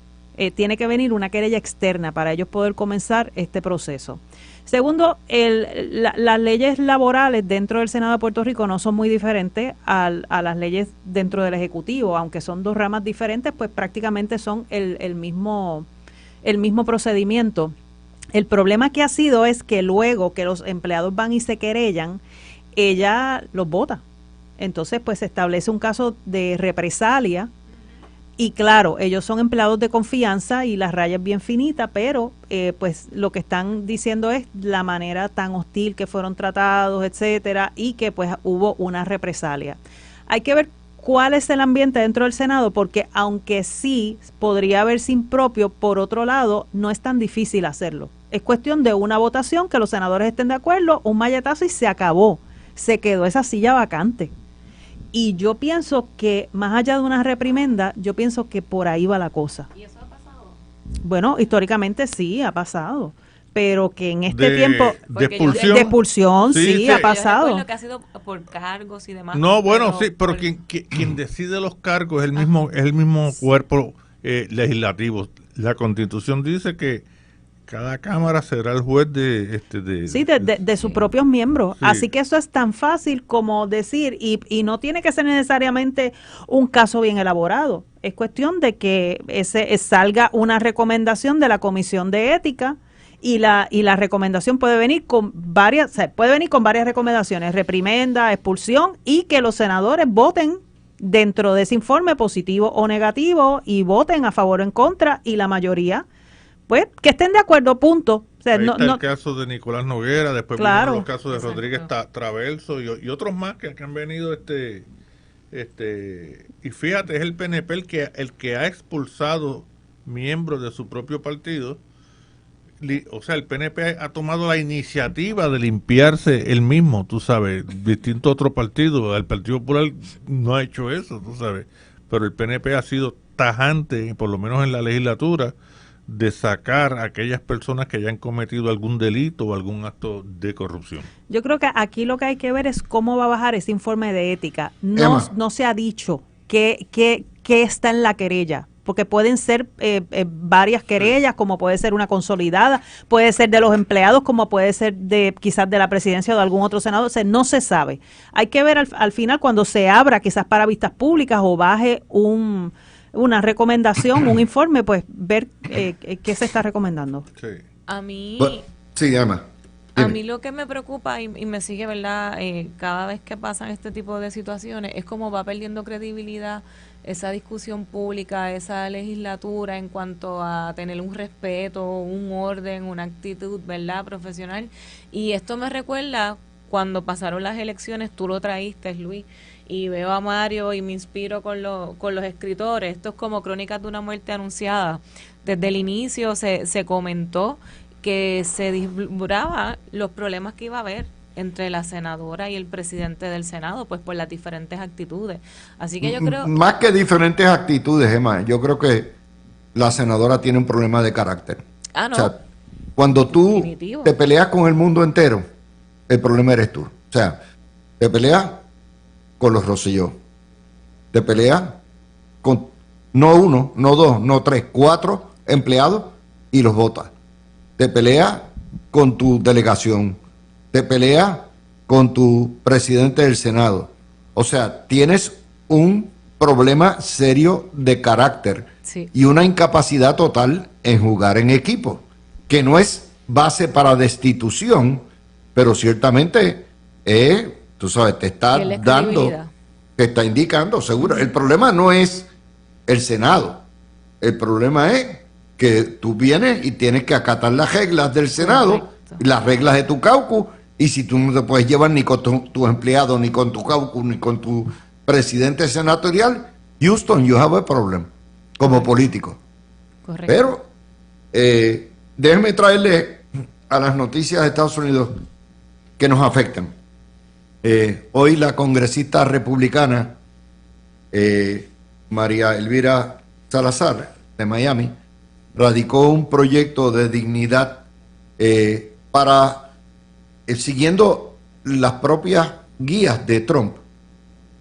Tiene que venir una querella externa para ellos poder comenzar este proceso. Segundo, las leyes laborales dentro del Senado de Puerto Rico no son muy diferentes a las leyes dentro del Ejecutivo, aunque son dos ramas diferentes, pues prácticamente son el mismo procedimiento. El problema que ha sido es que luego que los empleados van y se querellan, ella los vota. Entonces, pues se establece un caso de represalia. Y claro, ellos son empleados de confianza y la raya es bien finita, pero pues lo que están diciendo es la manera tan hostil que fueron tratados, etcétera, y que pues hubo una represalia. Hay que ver cuál es el ambiente dentro del Senado, porque aunque sí podría haberse impropio, por otro lado, no es tan difícil hacerlo. Es cuestión de una votación, que los senadores estén de acuerdo, un malletazo y se acabó. Se quedó esa silla vacante. Y yo pienso que, más allá de una reprimenda, yo pienso que por ahí va la cosa. ¿Y eso ha pasado? Bueno, históricamente sí, ha pasado. Pero que en este tiempo... De expulsión. De expulsión, sí, ha Yo pasado. recuerdo que ha sido por cargos y demás. No, bueno, sí, pero quien decide los cargos es el mismo cuerpo legislativo. La Constitución dice que cada cámara será el juez de sus propios miembros. Sí. Así que eso es tan fácil como decir, y no tiene que ser necesariamente un caso bien elaborado. Es cuestión de que salga una recomendación de la Comisión de Ética, y la recomendación puede venir con varias recomendaciones: reprimenda, expulsión, y que los senadores voten dentro de ese informe positivo o negativo, y voten a favor o en contra, y la mayoría pues que estén de acuerdo, punto. O sea, ahí está el caso de Nicolás Noguera, después claro, vienen los casos de exacto. Rodríguez Traverso y otros más que han venido y fíjate, es el PNP el que ha expulsado miembros de su propio partido. O sea, el PNP ha tomado la iniciativa de limpiarse él mismo, tú sabes, distinto a otro partido. El Partido Popular no ha hecho eso, tú sabes, pero el PNP ha sido tajante, por lo menos en la legislatura, de sacar a aquellas personas que hayan cometido algún delito o algún acto de corrupción. Yo creo que aquí lo que hay que ver es cómo va a bajar ese informe de ética. No se ha dicho qué está en la querella, porque pueden ser varias querellas, como puede ser una consolidada, puede ser de los empleados, como puede ser quizás de la presidencia o de algún otro senador. O sea, no se sabe. Hay que ver al final, cuando se abra quizás para vistas públicas o baje una recomendación, un informe, pues ver qué se está recomendando. Sí. A mí... Sí, Emma. A mí lo que me preocupa y me sigue, ¿verdad? Cada vez que pasan este tipo de situaciones, es cómo va perdiendo credibilidad esa discusión pública, esa legislatura, en cuanto a tener un respeto, un orden, una actitud, ¿verdad?, profesional. Y esto me recuerda cuando pasaron las elecciones, tú lo traíste, Luis, y veo a Mario y me inspiro con los escritores. Esto es como Crónicas de una muerte anunciada. Desde el inicio se comentó que se vislumbraba los problemas que iba a haber entre la senadora y el presidente del Senado, pues por las diferentes actitudes. Así que yo creo... Más que diferentes actitudes, Emma, yo creo que la senadora tiene un problema de carácter. Ah, no. O sea, cuando tú Definitivo. te peleas con el mundo entero, el problema eres tú. O sea, te peleas con los Rosselló, te peleas con no uno, no dos, no tres, 4 empleados y los votas. Te peleas con tu delegación, te peleas con tu presidente del Senado. O sea, tienes un problema serio de carácter, Sí. y una incapacidad total en jugar en equipo, que no es base para destitución, pero ciertamente tú sabes, te está Pierde dando, credibilidad. te está indicando, seguro. El problema no es el Senado, el problema es que tú vienes y tienes que acatar las reglas del Senado, Correcto. las reglas de tu caucus, y si tú no te puedes llevar ni con tus empleados, ni con tu caucus, ni con tu presidente senatorial, Houston, you have a problem, como político. Correcto. Pero déjenme traerle a las noticias de Estados Unidos que nos afectan. Hoy la congresista republicana María Elvira Salazar, de Miami, radicó un proyecto de dignidad para, siguiendo las propias guías de Trump,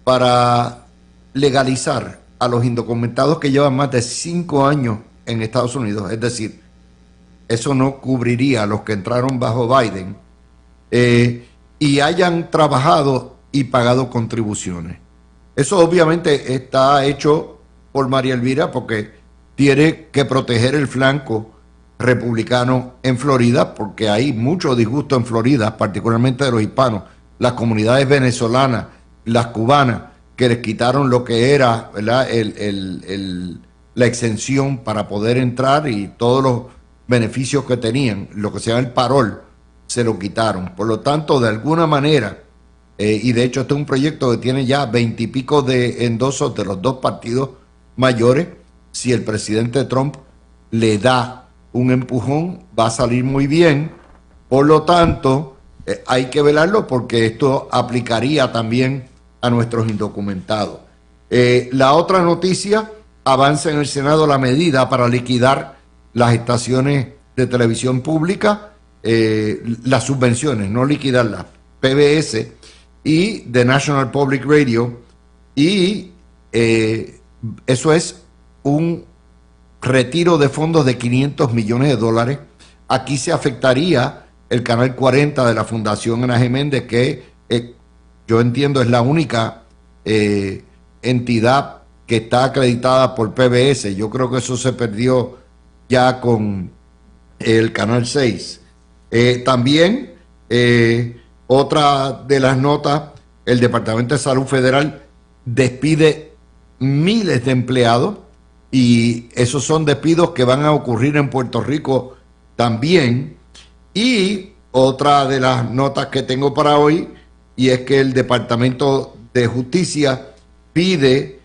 para legalizar a los indocumentados que llevan más de 5 años en Estados Unidos. Es decir, eso no cubriría a los que entraron bajo Biden y hayan trabajado y pagado contribuciones. Eso obviamente está hecho por María Elvira porque tiene que proteger el flanco republicano en Florida, porque hay mucho disgusto en Florida, particularmente de los hispanos, las comunidades venezolanas, las cubanas, que les quitaron lo que era, ¿verdad?, la exención para poder entrar y todos los beneficios que tenían, lo que se llama el parol, se lo quitaron. Por lo tanto, de alguna manera, y de hecho este es un proyecto que tiene ya 20 y pico de endosos de los dos partidos mayores, si el presidente Trump le da un empujón, va a salir muy bien. Por lo tanto, hay que velarlo porque esto aplicaría también a nuestros indocumentados. La otra noticia, avanza en el Senado la medida para liquidar las estaciones de televisión pública, las subvenciones, no liquidarlas, PBS y The National Public Radio, y eso es un retiro de fondos de $500 millones. Aquí se afectaría el Canal 40 de la Fundación Ana G. Méndez, que yo entiendo es la única entidad que está acreditada por PBS. Yo creo que eso se perdió ya con el Canal 6. También, otra de las notas, el Departamento de Salud Federal despide miles de empleados, y esos son despidos que van a ocurrir en Puerto Rico también. Y otra de las notas que tengo para hoy, y es que el Departamento de Justicia pide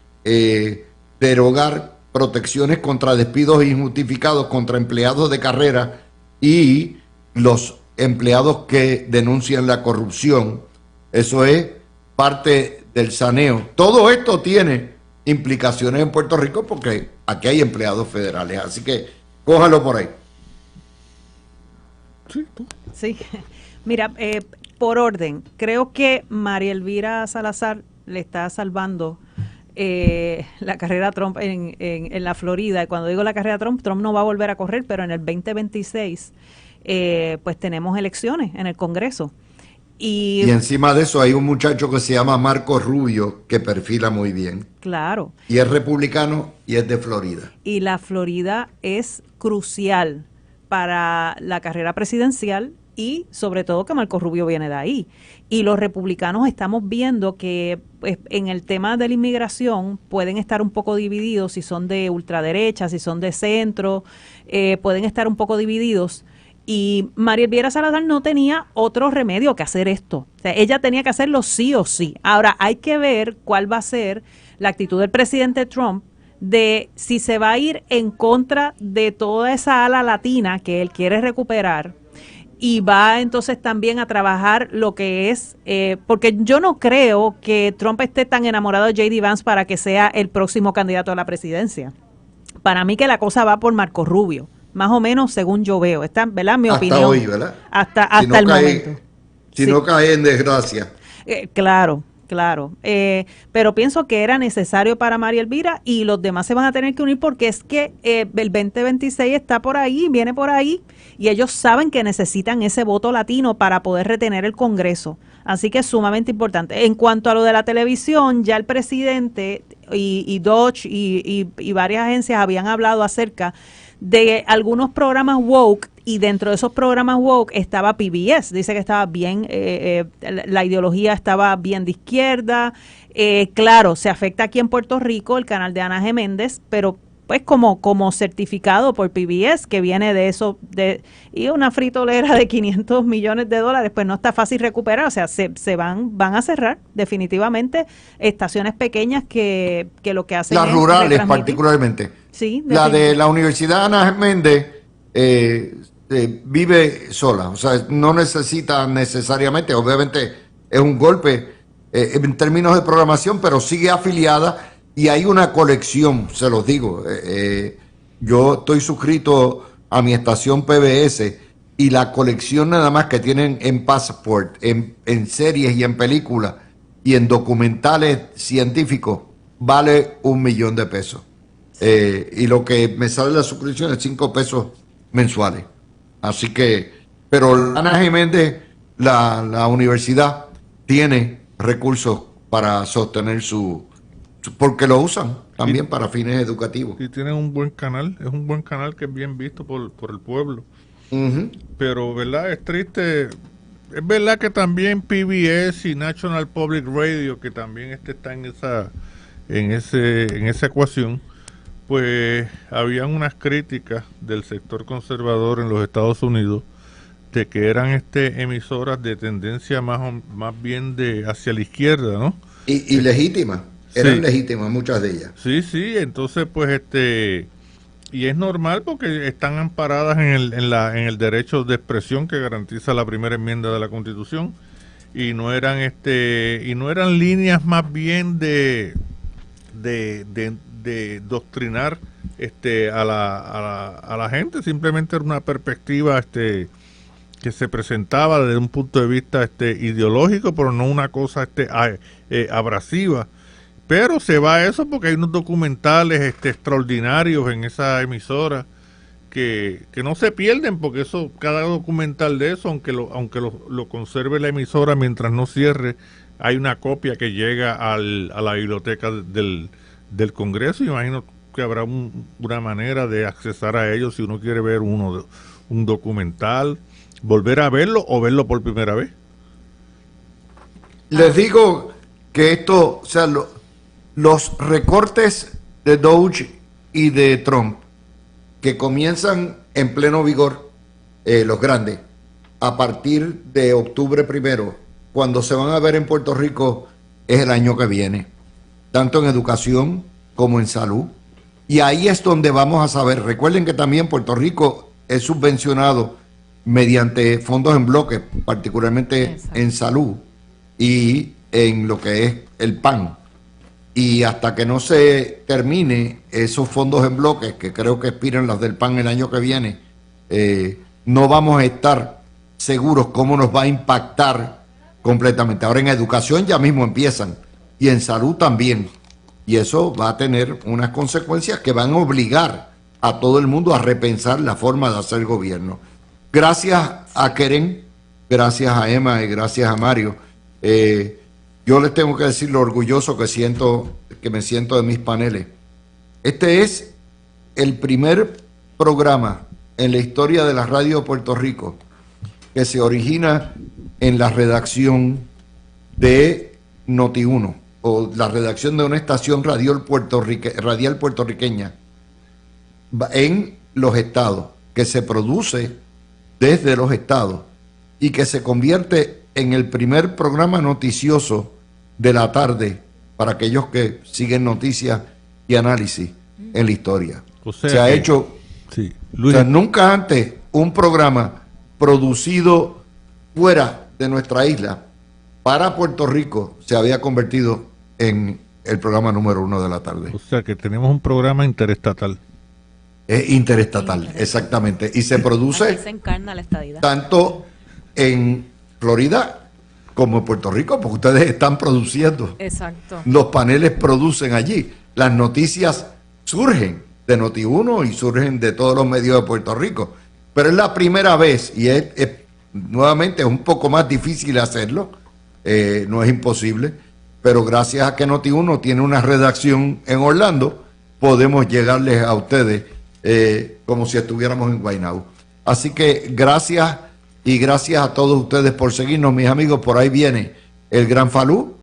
derogar protecciones contra despidos injustificados contra empleados de carrera y los empleados que denuncian la corrupción. Eso es parte del saneo. Todo esto tiene implicaciones en Puerto Rico porque aquí hay empleados federales, así que cójalo por ahí. Sí, mira, por orden, creo que María Elvira Salazar le está salvando la carrera a Trump en la Florida. Y cuando digo la carrera a Trump no va a volver a correr, pero en el 2026 pues tenemos elecciones en el Congreso. Y encima de eso hay un muchacho que se llama Marco Rubio, que perfila muy bien. Claro. Y es republicano y es de Florida. Y la Florida es crucial para la carrera presidencial, y sobre todo que Marco Rubio viene de ahí. Y los republicanos estamos viendo que pues, en el tema de la inmigración pueden estar un poco divididos, si son de ultraderecha, si son de centro, pueden estar un poco divididos. Y María Elvira Salazar no tenía otro remedio que hacer esto. O sea, ella tenía que hacerlo sí o sí. Ahora, hay que ver cuál va a ser la actitud del presidente Trump, de si se va a ir en contra de toda esa ala latina que él quiere recuperar, y va entonces también a trabajar lo que es, porque yo no creo que Trump esté tan enamorado de J.D. Vance para que sea el próximo candidato a la presidencia. Para mí que la cosa va por Marco Rubio, más o menos según yo veo, está, ¿verdad? Mi opinión. Hasta hoy, ¿verdad? Hasta el momento. Si no cae en desgracia. Claro. Pero pienso que era necesario para María Elvira, y los demás se van a tener que unir porque es que el 2026 está por ahí, viene por ahí, y ellos saben que necesitan ese voto latino para poder retener el Congreso. Así que es sumamente importante. En cuanto a lo de la televisión, ya el presidente y Dodge y varias agencias habían hablado acerca de algunos programas woke, y dentro de esos programas woke estaba PBS. Dice que estaba bien, la ideología estaba bien de izquierda. Claro, se afecta aquí en Puerto Rico el canal de Ana G. Méndez, pero pues como certificado por PBS, que viene de eso, y una fritolera de $500 millones, pues no está fácil recuperar. O sea, se van a cerrar definitivamente estaciones pequeñas que lo que hacen las es rurales retransmitir. Particularmente. Sí, la de la Universidad Ana G. Méndez vive sola, o sea, no necesita necesariamente, obviamente es un golpe en términos de programación, pero sigue afiliada. Y hay una colección, se los digo, yo estoy suscrito a mi estación PBS, y la colección nada más que tienen en Passport, en series y en películas y en documentales científicos, vale $1 millón. Y lo que me sale la suscripción es $5 mensuales. Así que, pero Ana G. Méndez, la universidad, tiene recursos para sostener porque lo usan también para fines educativos. Y tienen un buen canal, es un buen canal que es bien visto por el pueblo. Uh-huh. Pero, ¿verdad? Es triste. Es verdad que también PBS y National Public Radio, que también está en esa ecuación, pues habían unas críticas del sector conservador en los Estados Unidos de que eran emisoras de tendencia más bien hacia la izquierda, ¿no? Y legítimas. Eran legítimas muchas de ellas. Sí, entonces pues y es normal porque están amparadas en el derecho de expresión que garantiza la primera enmienda de la Constitución, y no eran líneas más bien de doctrinar a la gente. Simplemente era una perspectiva que se presentaba desde un punto de vista ideológico, pero no una cosa abrasiva. Pero se va a eso porque hay unos documentales extraordinarios en esa emisora que no se pierden, porque eso, cada documental de eso, aunque lo conserve la emisora mientras no cierre, hay una copia que llega a la biblioteca del Congreso. Y imagino que habrá una manera de accesar a ellos si uno quiere ver un documental, volver a verlo o verlo por primera vez. Les digo que esto, o sea, los recortes de Doge y de Trump, que comienzan en pleno vigor, los grandes, a partir de octubre 1, cuando se van a ver en Puerto Rico, es el año que viene, tanto en educación como en salud. Y ahí es donde vamos a saber. Recuerden que también Puerto Rico es subvencionado mediante fondos en bloque, particularmente Exacto. en salud y en lo que es el PAN. Y hasta que no se termine esos fondos en bloques, que creo que expiran las del PAN el año que viene, no vamos a estar seguros cómo nos va a impactar completamente. Ahora en educación ya mismo empiezan y en salud también. Y eso va a tener unas consecuencias que van a obligar a todo el mundo a repensar la forma de hacer gobierno. Gracias a Keren, gracias a Emma y gracias a Mario. Yo les tengo que decir lo orgulloso que me siento de mis paneles. Este es el primer programa en la historia de la radio de Puerto Rico que se origina en la redacción de Noti1, o la redacción de una estación radial puertorriqueña en los estados, que se produce desde los estados y que se convierte en el primer programa noticioso de la tarde para aquellos que siguen noticias y análisis en la historia. O sea Se ha que- hecho, Sí, o Luis, sea, nunca antes un programa producido fuera de nuestra isla para Puerto Rico se había convertido en el programa número 1 de la tarde. o sea que tenemos un programa interestatal. Es interestatal, exactamente. Y se produce Aquí se encarna la estadidad. tanto en Florida como en Puerto Rico, porque ustedes están produciendo. Exacto. Los paneles producen allí. Las noticias surgen de Noti1 y surgen de todos los medios de Puerto Rico. Pero es la primera vez y nuevamente es un poco más difícil hacerlo. No es imposible. Pero gracias a que Noti1 tiene una redacción en Orlando, podemos llegarles a ustedes como si estuviéramos en Guaynabo. Así que gracias y gracias a todos ustedes por seguirnos, mis amigos. Por ahí viene el Gran Falú.